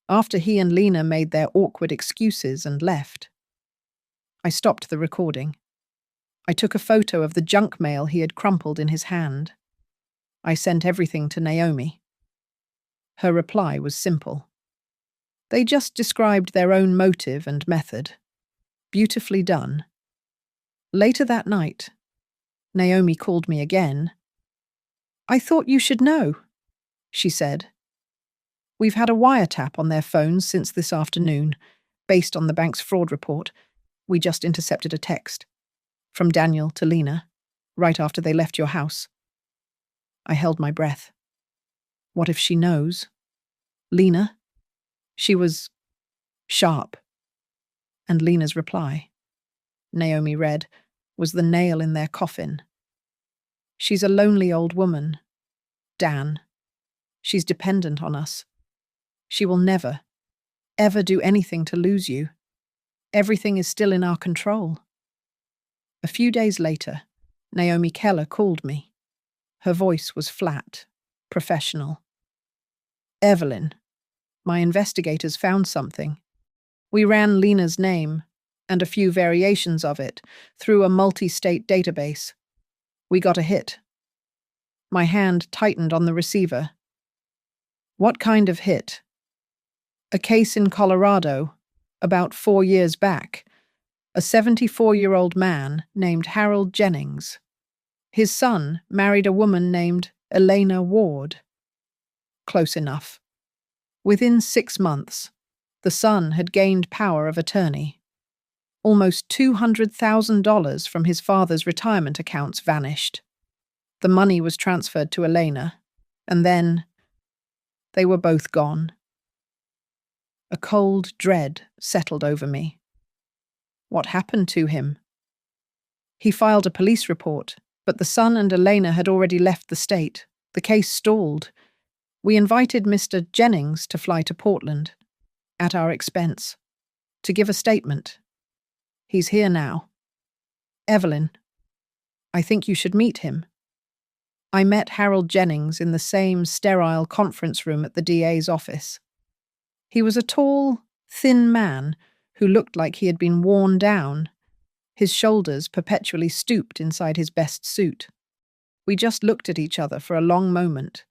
After he and Lena made their awkward excuses and left, I stopped the recording. I took a photo of the junk mail he had crumpled in his hand. I sent everything to Naomi. Her reply was simple. They just described their own motive and method. Beautifully done. Later that night, Naomi called me again. "I thought you should know," she said. "We've had a wiretap on their phones since this afternoon, based on the bank's fraud report. We just intercepted a text from Daniel to Lena, right after they left your house." I held my breath. What if she knows? Lena? She was sharp. And Lena's reply, Naomi read, was the nail in their coffin. "She's a lonely old woman, Dan. She's dependent on us. She will never, ever do anything to lose you. Everything is still in our control." A few days later, Naomi Keller called me. Her voice was flat, professional. "Evelyn, my investigators found something. We ran Lena's name, and a few variations of it, through a multi-state database. We got a hit." My hand tightened on the receiver. "What kind of hit?" "A case in Colorado, about 4 years back. A 74-year-old man named Harold Jennings. His son married a woman named Elena Ward." Close enough. Within 6 months, the son had gained power of attorney. Almost $200,000 from his father's retirement accounts vanished. The money was transferred to Elena, and then they were both gone. A cold dread settled over me. What happened to him? He filed a police report, but the son and Elena had already left the state. The case stalled. We invited Mr. Jennings to fly to Portland, at our expense, to give a statement. He's here now. Evelyn, I think you should meet him. I met Harold Jennings in the same sterile conference room at the DA's office. He was a tall, thin man who looked like he had been worn down, his shoulders perpetually stooped inside his best suit. We just looked at each other for a long moment.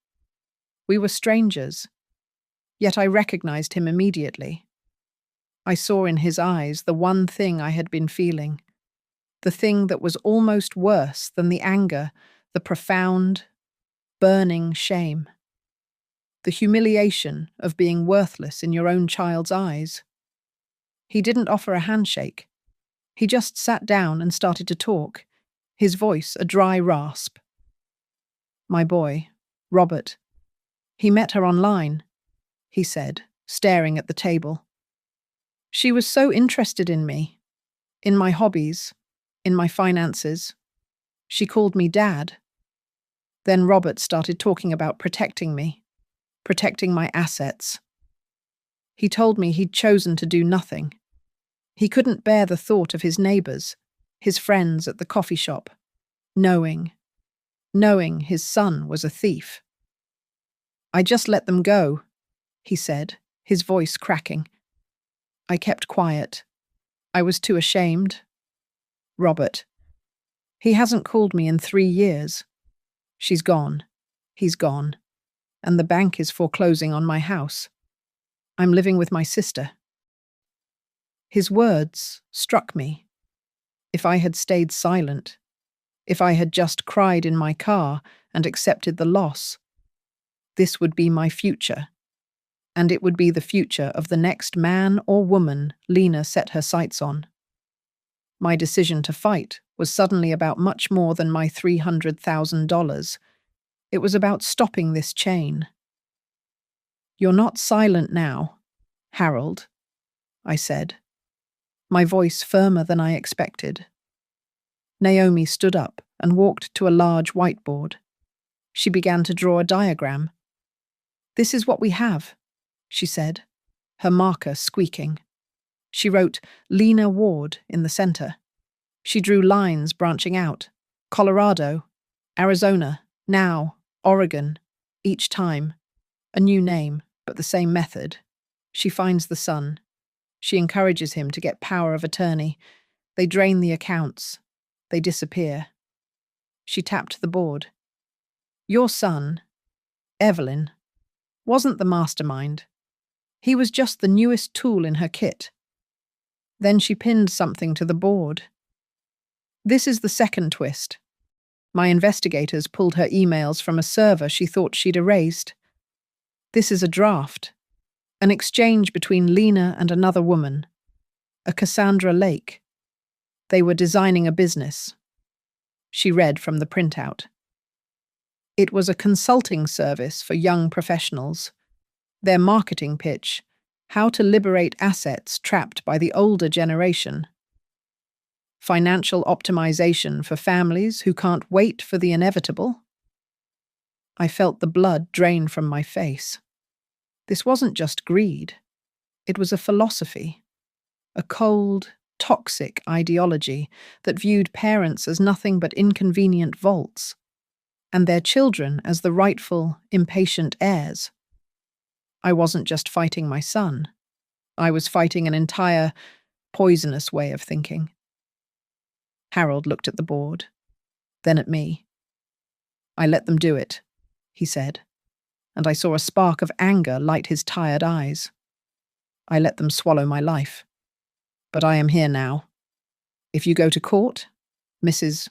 We were strangers, yet I recognized him immediately. I saw in his eyes the one thing I had been feeling, the thing that was almost worse than the anger, the profound, burning shame. The humiliation of being worthless in your own child's eyes. He didn't offer a handshake. He just sat down and started to talk, his voice a dry rasp. "My boy, Robert. He met her online," he said, staring at the table. "She was so interested in me, in my hobbies, in my finances. She called me Dad. Then Robert started talking about protecting me, protecting my assets. He told me he'd chosen to do nothing. He couldn't bear the thought of his neighbors, his friends at the coffee shop, knowing his son was a thief. I just let them go," he said, his voice cracking. I kept quiet. I was too ashamed. "Robert. He hasn't called me in 3 years. She's gone. He's gone. And the bank is foreclosing on my house. I'm living with my sister." His words struck me. If I had stayed silent, if I had just cried in my car and accepted the loss, this would be my future. And it would be the future of the next man or woman Lena set her sights on. My decision to fight was suddenly about much more than my $300,000. It was about stopping this chain. "You're not silent now, Harold," I said, my voice firmer than I expected. Naomi stood up and walked to a large whiteboard. She began to draw a diagram. "This is what we have," she said, her marker squeaking. She wrote Lena Ward in the center. She drew lines branching out. Colorado, Arizona, now, Oregon. Each time, a new name, but the same method. She finds the son. She encourages him to get power of attorney. They drain the accounts. They disappear. She tapped the board. Your son, Evelyn, wasn't the mastermind. He was just the newest tool in her kit. Then she pinned something to the board. This is the second twist. My investigators pulled her emails from a server she thought she'd erased. This is a draft. An exchange between Lena and another woman. A Cassandra Lake. They were designing a business. She read from the printout. It was a consulting service for young professionals. Their marketing pitch: how to liberate assets trapped by the older generation. Financial optimization for families who can't wait for the inevitable. I felt the blood drain from my face. This wasn't just greed. It was a philosophy. A cold, toxic ideology that viewed parents as nothing but inconvenient vaults, and their children as the rightful, impatient heirs. I wasn't just fighting my son. I was fighting an entire, poisonous way of thinking. Harold looked at the board, then at me. I let them do it, he said, and I saw a spark of anger light his tired eyes. I let them swallow my life. But I am here now. If you go to court, Mrs.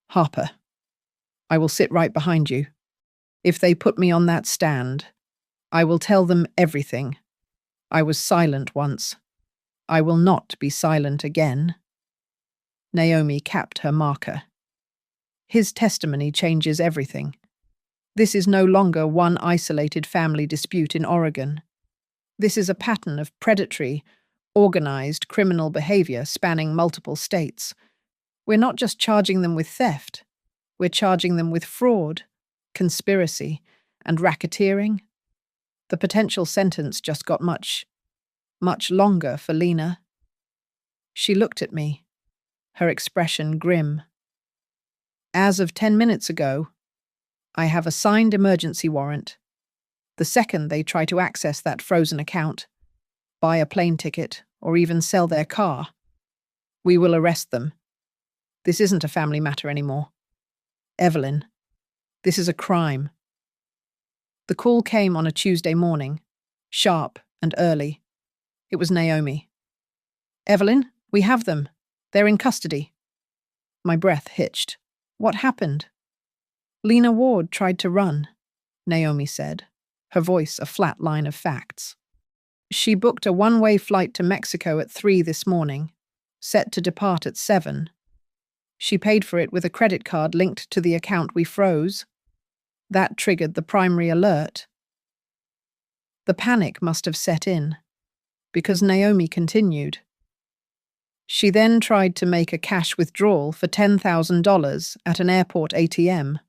Harper, I will sit right behind you. If they put me on that stand, I will tell them everything. I was silent once. I will not be silent again. Naomi capped her marker. His testimony changes everything. This is no longer one isolated family dispute in Oregon. This is a pattern of predatory, organized criminal behavior spanning multiple states. We're not just charging them with theft. We're charging them with fraud, conspiracy, and racketeering. The potential sentence just got much longer for Lena. She looked at me, her expression grim. As of 10 minutes ago, I have a signed emergency warrant. The second they try to access that frozen account, buy a plane ticket, or even sell their car, we will arrest them. This isn't a family matter anymore. Evelyn, this is a crime. The call came on a Tuesday morning, sharp and early. It was Naomi. Evelyn, we have them. They're in custody. My breath hitched. What happened? Lena Ward tried to run, Naomi said, her voice a flat line of facts. She booked a one-way flight to Mexico at 3 this morning, set to depart at 7. She paid for it with a credit card linked to the account we froze. That triggered the primary alert. The panic must have set in, because Naomi continued. She then tried to make a cash withdrawal for $10,000 at an airport ATM.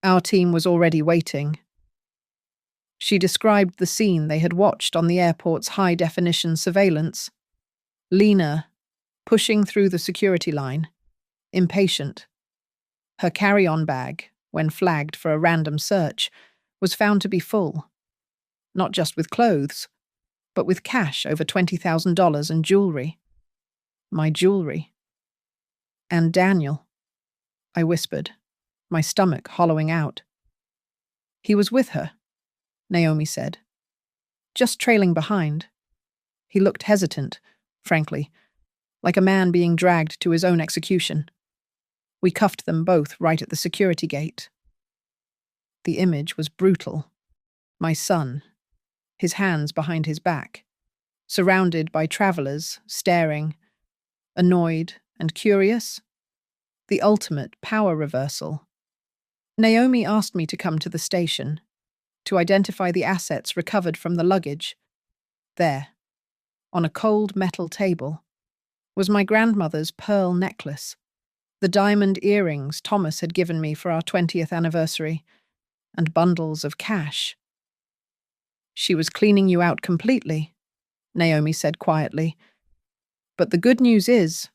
Our team was already waiting. She described the scene they had watched on the airport's high-definition surveillance. Lena, pushing through the security line, impatient. Her carry-on bag, when flagged for a random search, was found to be full. Not just with clothes, but with cash over $20,000 and jewelry. My jewelry. And Daniel, I whispered, my stomach hollowing out. He was with her, Naomi said, just trailing behind. He looked hesitant, frankly, like a man being dragged to his own execution. We cuffed them both right at the security gate. The image was brutal. My son, his hands behind his back, surrounded by travelers, staring, annoyed and curious. The ultimate power reversal. Naomi asked me to come to the station, to identify the assets recovered from the luggage. There, on a cold metal table, was my grandmother's pearl necklace, the diamond earrings Thomas had given me for our 20th anniversary, and bundles of cash. She was cleaning you out completely, Naomi said quietly. But the good news is,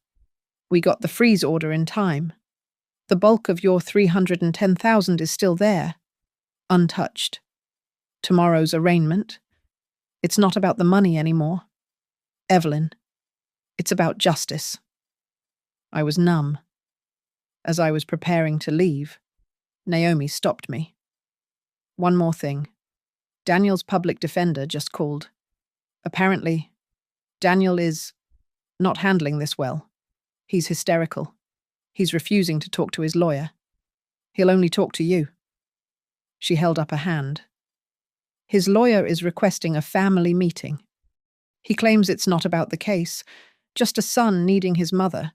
We got the freeze order in time. The bulk of your 310,000 is still there, untouched. Tomorrow's arraignment. It's not about the money anymore. Evelyn, it's about justice. I was numb. As I was preparing to leave, Naomi stopped me. One more thing. Daniel's public defender just called. Apparently, Daniel is not handling this well. He's hysterical. He's refusing to talk to his lawyer. He'll only talk to you. She held up a hand. His lawyer is requesting a family meeting. He claims it's not about the case, just a son needing his mother.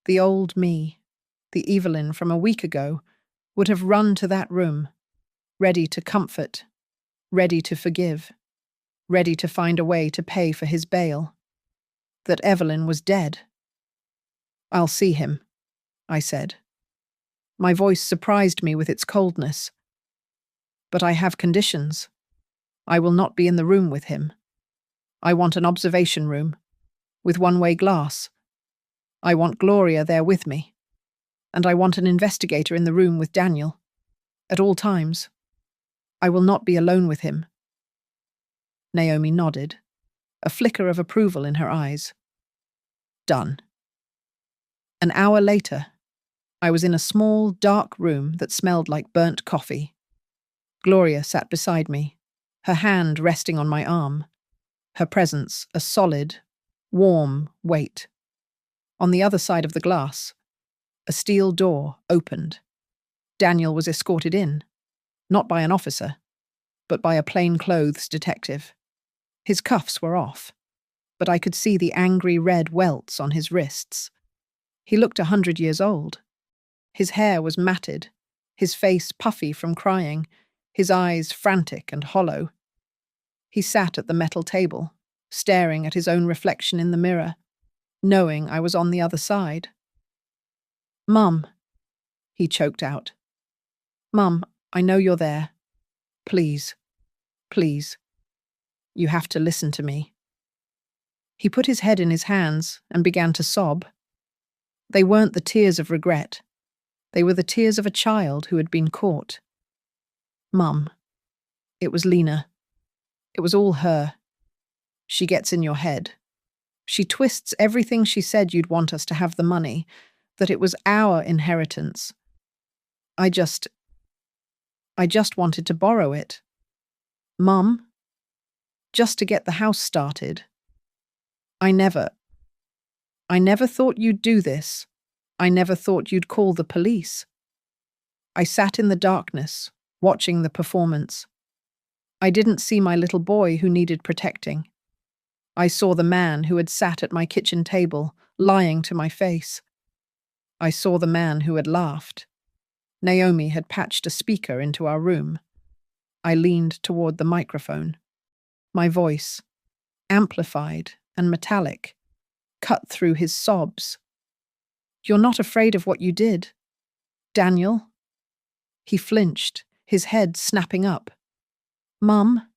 The old me, the Evelyn from a week ago, would have run to that room, ready to comfort, ready to forgive, ready to find a way to pay for his bail. That Evelyn was dead. I'll see him, I said. My voice surprised me with its coldness. But I have conditions. I will not be in the room with him. I want an observation room, with one-way glass. I want Gloria there with me. And I want an investigator in the room with Daniel. At all times. I will not be alone with him. Naomi nodded, a flicker of approval in her eyes. Done. An hour later, I was in a small, dark room that smelled like burnt coffee. Gloria sat beside me, her hand resting on my arm, her presence a solid, warm weight. On the other side of the glass, a steel door opened. Daniel was escorted in, not by an officer, but by a plainclothes detective. His cuffs were off, but I could see the angry red welts on his wrists. He looked 100 years old. His hair was matted, his face puffy from crying, his eyes frantic and hollow. He sat at the metal table, staring at his own reflection in the mirror, knowing I was on the other side. "Mum," he choked out. "Mum, I know you're there. Please, please. You have to listen to me." He put his head in his hands and began to sob. They weren't the tears of regret. They were the tears of a child who had been caught. "Mum, it was Lena. It was all her. She gets in your head. She twists everything she said you'd want us to have the money, that it was our inheritance. I just wanted to borrow it. Mum, just to get the house started. I never thought you'd do this. I never thought you'd call the police." I sat in the darkness, watching the performance. I didn't see my little boy who needed protecting. I saw the man who had sat at my kitchen table, lying to my face. I saw the man who had laughed. Naomi had patched a speaker into our room. I leaned toward the microphone. My voice, amplified and metallic, cut through his sobs. "You're not afraid of what you did, Daniel?" He flinched, his head snapping up. "Mum?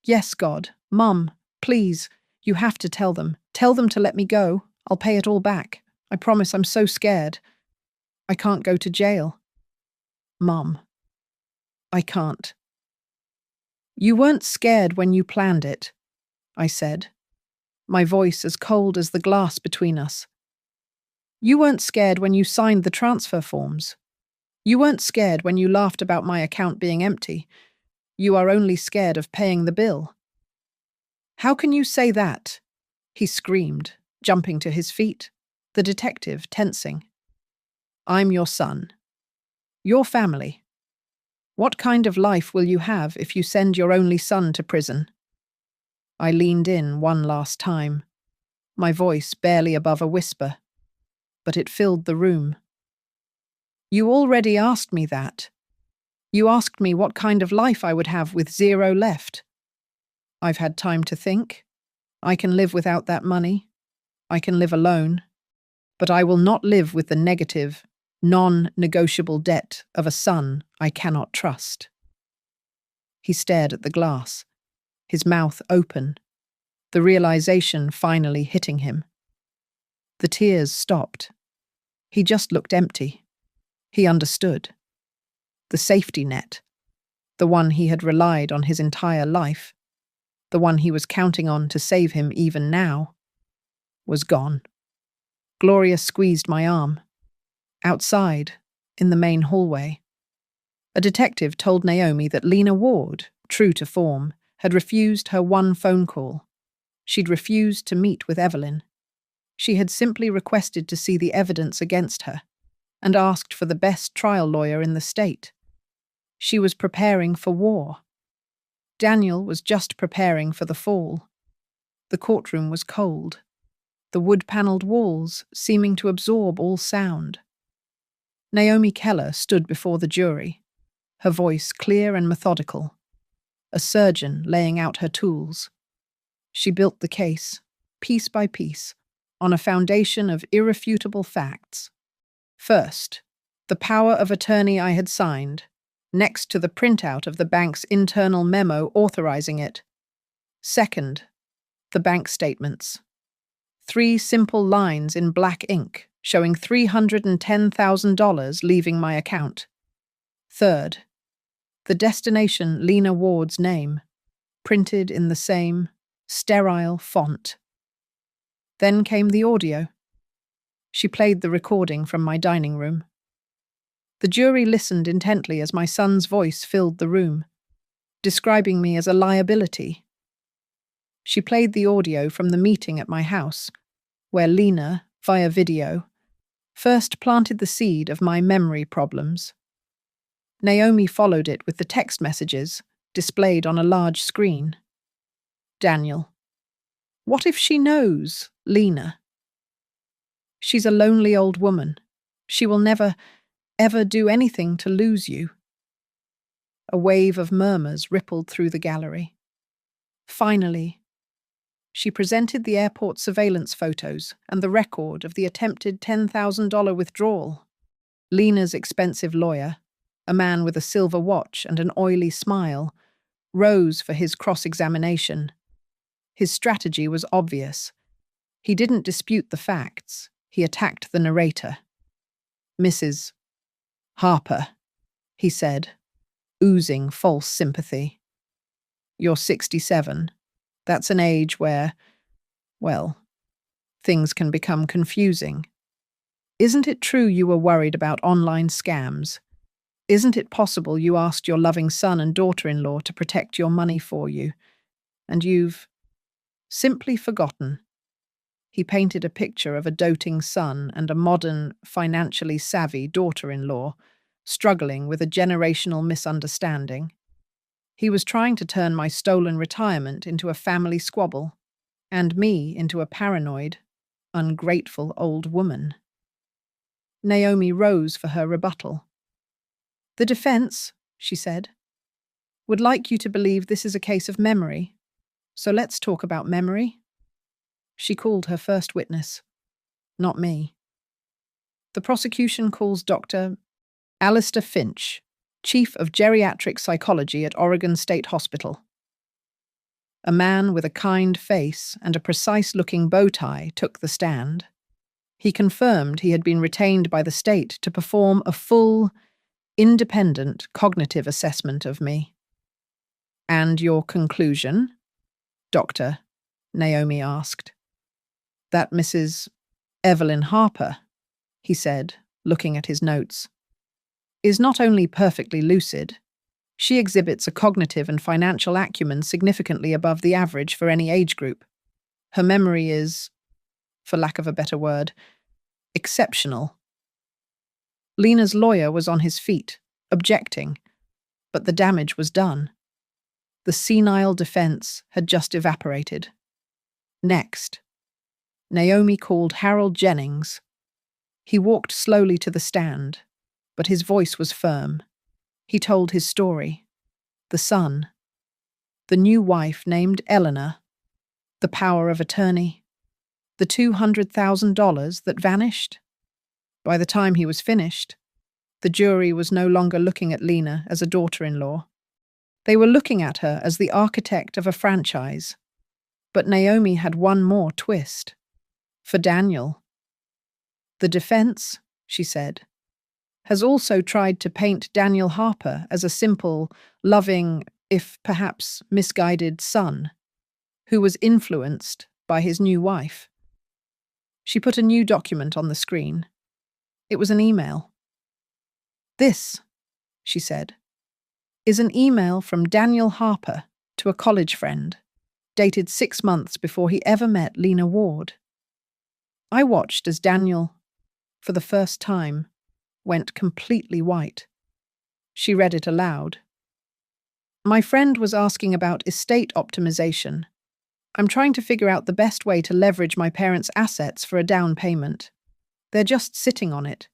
Yes, God. Mum, please. You have to tell them. Tell them to let me go. I'll pay it all back. I promise. I'm so scared. I can't go to jail. Mum, I can't." "You weren't scared when you planned it," I said, my voice as cold as the glass between us. "You weren't scared when you signed the transfer forms. You weren't scared when you laughed about my account being empty. You are only scared of paying the bill." "How can you say that?" he screamed, jumping to his feet, the detective tensing. "I'm your son. Your family. What kind of life will you have if you send your only son to prison?" I leaned in one last time, my voice barely above a whisper, but it filled the room. "You already asked me that. You asked me what kind of life I would have with zero left. I've had time to think. I can live without that money. I can live alone. But I will not live with the negative, non-negotiable debt of a son I cannot trust." He stared at the glass, his mouth open, the realization finally hitting him. The tears stopped. He just looked empty. He understood. The safety net, the one he had relied on his entire life, the one he was counting on to save him even now, was gone. Gloria squeezed my arm. Outside, in the main hallway, a detective told Naomi that Lena Ward, true to form, had refused her one phone call. She'd refused to meet with Evelyn. She had simply requested to see the evidence against her and asked for the best trial lawyer in the state. She was preparing for war. Daniel was just preparing for the fall. The courtroom was cold, the wood-panelled walls seeming to absorb all sound. Naomi Keller stood before the jury, her voice clear and methodical, a surgeon laying out her tools. She built the case, piece by piece, on a foundation of irrefutable facts. First, the power of attorney I had signed, next to the printout of the bank's internal memo authorizing it. Second, the bank statements. 3 simple lines in black ink showing $310,000 leaving my account. Third, the destination Lena Ward's name, printed in the same sterile font. Then came the audio. She played the recording from my dining room. The jury listened intently as my son's voice filled the room, describing me as a liability. She played the audio from the meeting at my house, where Lena, via video, first planted the seed of my memory problems. Naomi followed it with the text messages displayed on a large screen. Daniel. What if she knows, Lena? She's a lonely old woman. She will never, ever do anything to lose you. A wave of murmurs rippled through the gallery. Finally, she presented the airport surveillance photos and the record of the attempted $10,000 withdrawal. Lena's expensive lawyer, a man with a silver watch and an oily smile, rose for his cross-examination. His strategy was obvious. He didn't dispute the facts. He attacked the narrator. Mrs. Harper, he said, oozing false sympathy. You're 67. That's an age where, well, things can become confusing. Isn't it true you were worried about online scams? Isn't it possible you asked your loving son and daughter-in-law to protect your money for you, and you've simply forgotten? He painted a picture of a doting son and a modern, financially savvy daughter-in-law, struggling with a generational misunderstanding. He was trying to turn my stolen retirement into a family squabble, and me into a paranoid, ungrateful old woman. Naomi rose for her rebuttal. The defense, she said, would like you to believe this is a case of memory. So let's talk about memory. She called her first witness, not me. The prosecution calls Dr. Alistair Finch, Chief of Geriatric Psychology at Oregon State Hospital. A man with a kind face and a precise-looking bow tie took the stand. He confirmed he had been retained by the state to perform a full, independent cognitive assessment of me. And your conclusion, Doctor? Naomi asked. That Mrs. Evelyn Harper, he said, looking at his notes, is not only perfectly lucid, she exhibits a cognitive and financial acumen significantly above the average for any age group. Her memory is, for lack of a better word, exceptional. Lena's lawyer was on his feet, objecting, but the damage was done. The senile defense had just evaporated. Next, Naomi called Harold Jennings. He walked slowly to the stand, but his voice was firm. He told his story. The son, the new wife named Eleanor, the power of attorney, the $200,000 that vanished. By the time he was finished, the jury was no longer looking at Lena as a daughter-in-law. They were looking at her as the architect of a franchise. But Naomi had one more twist. For Daniel, The defense, she said, has also tried to paint Daniel Harper as a simple, loving, if perhaps misguided son, who was influenced by his new wife. She put a new document on the screen. It was an email. This, she said, is an email from Daniel Harper to a college friend, dated 6 months before he ever met Lena Ward. I watched as Daniel, for the first time, went completely white. She read it aloud. My friend was asking about estate optimization. I'm trying to figure out the best way to leverage my parents' assets for a down payment. They're just sitting on it.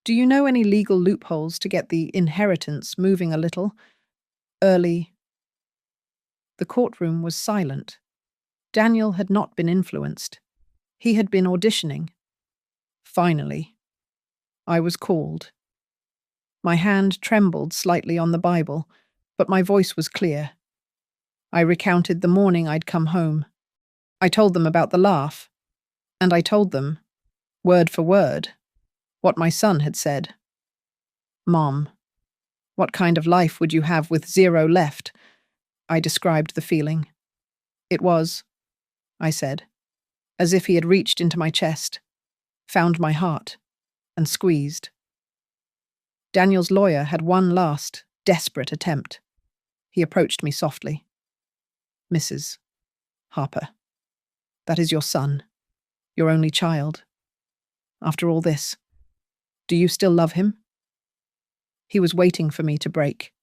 Do you know any legal loopholes to get the inheritance moving a little? Early. The courtroom was silent. Daniel had not been influenced. He had been auditioning. Finally, I was called. My hand trembled slightly on the Bible, but my voice was clear. I recounted the morning I'd come home. I told them about the laugh, and I told them, word for word, what my son had said. Mom, what kind of life would you have with 0 left? I described the feeling. It was, I said, as if he had reached into my chest, found my heart, and squeezed. Daniel's lawyer had one last, desperate attempt. He approached me softly. Mrs. Harper, that is your son, your only child. After all this, do you still love him? He was waiting for me to break,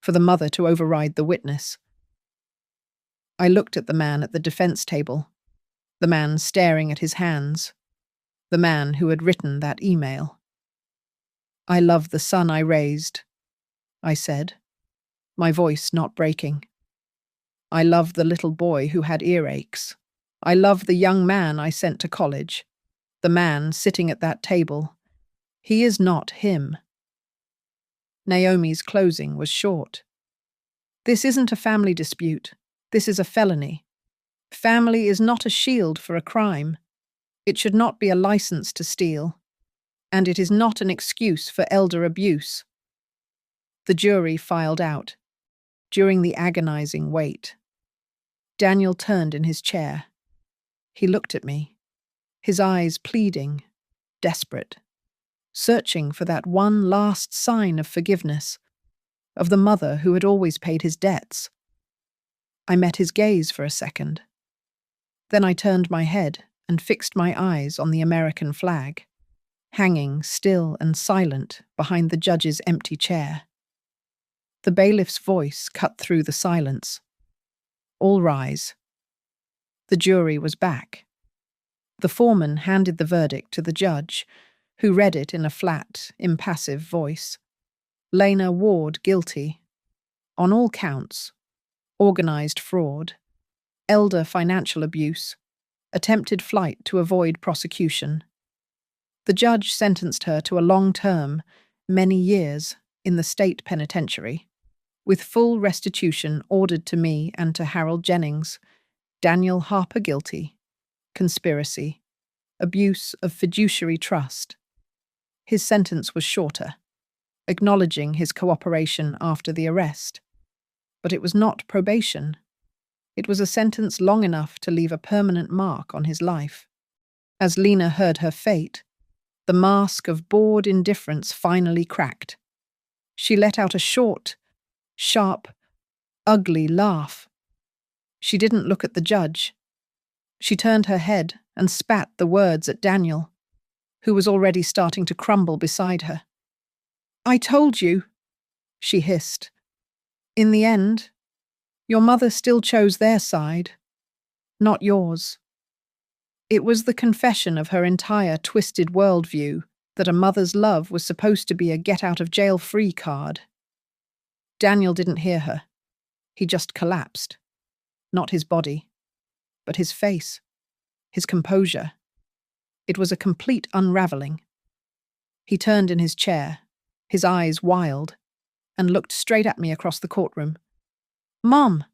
for the mother to override the witness. I looked at the man at the defense table, the man staring at his hands, the man who had written that email. I love the son I raised, I said, my voice not breaking. I love the little boy who had earaches. I love the young man I sent to college, the man sitting at that table. He is not him. Naomi's closing was short. This isn't a family dispute. This is a felony. Family is not a shield for a crime. It should not be a license to steal. And it is not an excuse for elder abuse. The jury filed out. During the agonizing wait, Daniel turned in his chair. He looked at me, his eyes pleading, desperate, searching for that one last sign of forgiveness, of the mother who had always paid his debts. I met his gaze for a second. Then I turned my head and fixed my eyes on the American flag, hanging still and silent behind the judge's empty chair. The bailiff's voice cut through the silence. All rise. The jury was back. The foreman handed the verdict to the judge, who read it in a flat, impassive voice. Lena Ward guilty. On all counts. Organized fraud. Elder financial abuse. Attempted flight to avoid prosecution. The judge sentenced her to a long term, many years, in the state penitentiary, with full restitution ordered to me and to Harold Jennings. Daniel Harper guilty. Conspiracy. Abuse of fiduciary trust. His sentence was shorter, acknowledging his cooperation after the arrest. But it was not probation. It was a sentence long enough to leave a permanent mark on his life. As Lena heard her fate, the mask of bored indifference finally cracked. She let out a short, sharp, ugly laugh. She didn't look at the judge. She turned her head and spat the words at Daniel, who was already starting to crumble beside her. I told you, she hissed. In the end, your mother still chose their side, not yours. It was the confession of her entire twisted worldview that a mother's love was supposed to be a get-out-of-jail-free card. Daniel didn't hear her. He just collapsed. Not his body, but his face, his composure. It was a complete unraveling. He turned in his chair, his eyes wild, and looked straight at me across the courtroom. Mom!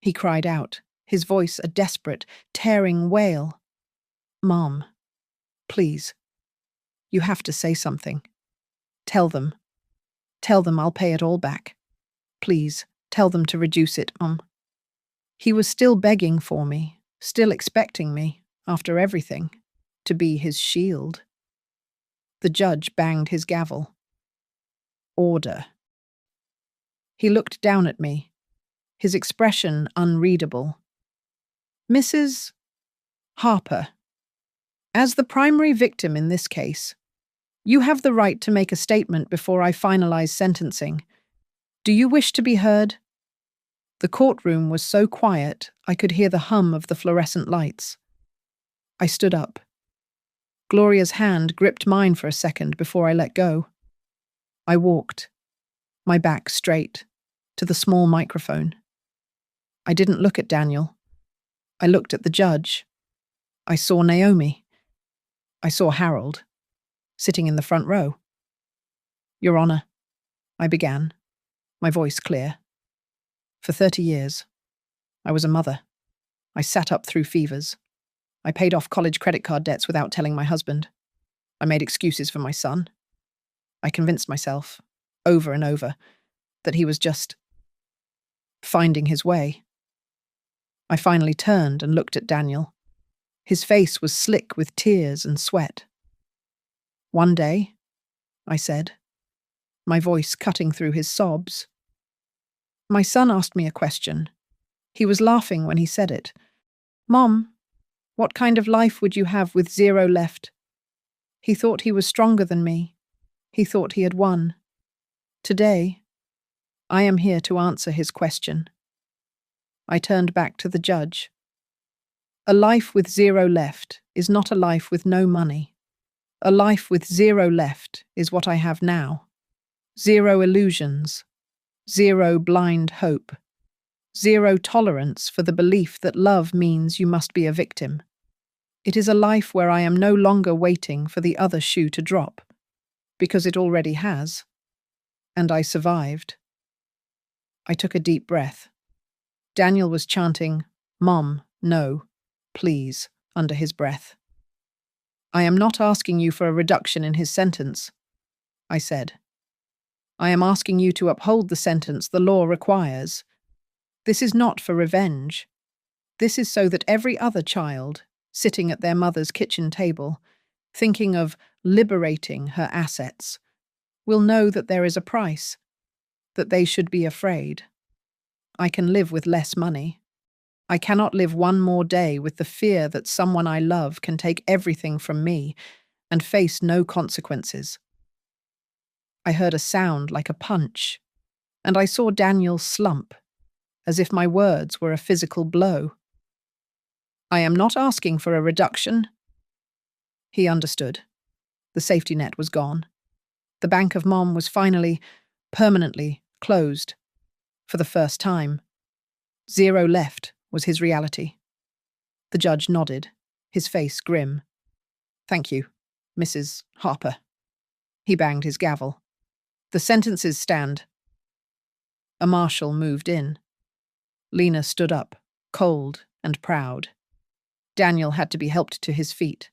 He cried out, his voice a desperate, tearing wail. Mom, please. You have to say something. Tell them. Tell them I'll pay it all back. Please, tell them to reduce it, Mum. He was still begging for me, still expecting me, after everything, to be his shield. The judge banged his gavel. Order. He looked down at me, his expression unreadable. Mrs. Harper, as the primary victim in this case, you have the right to make a statement before I finalize sentencing. Do you wish to be heard? The courtroom was so quiet I could hear the hum of the fluorescent lights. I stood up. Gloria's hand gripped mine for a second before I let go. I walked, my back straight, to the small microphone. I didn't look at Daniel. I looked at the judge. I saw Naomi. I saw Harold, sitting in the front row. Your Honor, I began, my voice clear. For 30 years, I was a mother. I sat up through fevers. I paid off college credit card debts without telling my husband. I made excuses for my son. I convinced myself, over and over, that he was just finding his way. I finally turned and looked at Daniel. His face was slick with tears and sweat. One day, I said, my voice cutting through his sobs. My son asked me a question. He was laughing when he said it. Mom, what kind of life would you have with 0 left? He thought he was stronger than me. He thought he had won. Today, I am here to answer his question. I turned back to the judge. A life with 0 left is not a life with no money. A life with 0 left is what I have now. 0 illusions. 0 blind hope. 0 tolerance for the belief that love means you must be a victim. It is a life where I am no longer waiting for the other shoe to drop, because it already has. And I survived. I took a deep breath. Daniel was chanting, Mom, no, please, under his breath. I am not asking you for a reduction in his sentence, I said. I am asking you to uphold the sentence the law requires. This is not for revenge. This is so that every other child, sitting at their mother's kitchen table, thinking of liberating her assets, will know that there is a price, that they should be afraid. I can live with less money. I cannot live one more day with the fear that someone I love can take everything from me and face no consequences. I heard a sound like a punch, and I saw Daniel slump, as if my words were a physical blow. I am not asking for a reduction. He understood. The safety net was gone. The Bank of Mom was finally, permanently closed. For the first time. 0 left was his reality. The judge nodded, his face grim. Thank you, Mrs. Harper. He banged his gavel. The sentences stand. A marshal moved in. Lena stood up, cold and proud. Daniel had to be helped to his feet.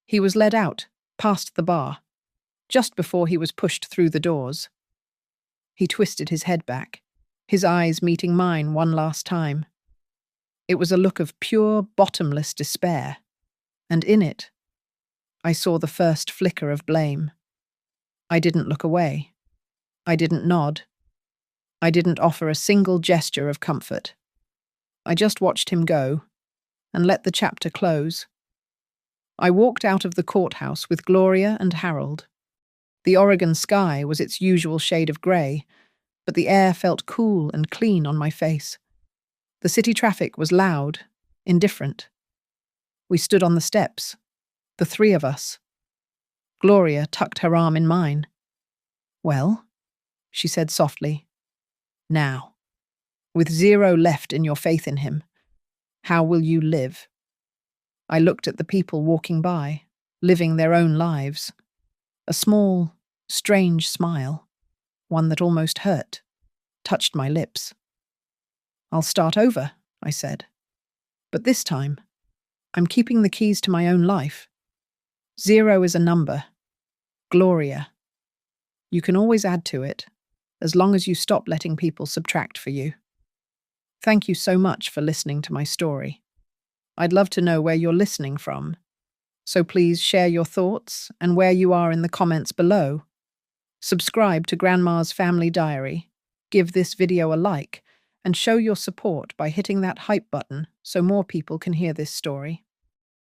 He was led out, past the bar, just before he was pushed through the doors. He twisted his head back, his eyes meeting mine one last time. It was a look of pure, bottomless despair, and in it, I saw the first flicker of blame. I didn't look away. I didn't nod. I didn't offer a single gesture of comfort. I just watched him go, and let the chapter close. I walked out of the courthouse with Gloria and Harold. The Oregon sky was its usual shade of grey, but the air felt cool and clean on my face. The city traffic was loud, indifferent. We stood on the steps, the 3 of us. Gloria tucked her arm in mine. Well, she said softly, now, with 0 left in your faith in him, how will you live? I looked at the people walking by, living their own lives. A small, strange smile, one that almost hurt, touched my lips. I'll start over, I said. But this time, I'm keeping the keys to my own life. 0 is a number, Gloria. You can always add to it, as long as you stop letting people subtract for you. Thank you so much for listening to my story. I'd love to know where you're listening from, so please share your thoughts and where you are in the comments below. Subscribe to Grandma's Family Diary, give this video a like, and show your support by hitting that hype button so more people can hear this story.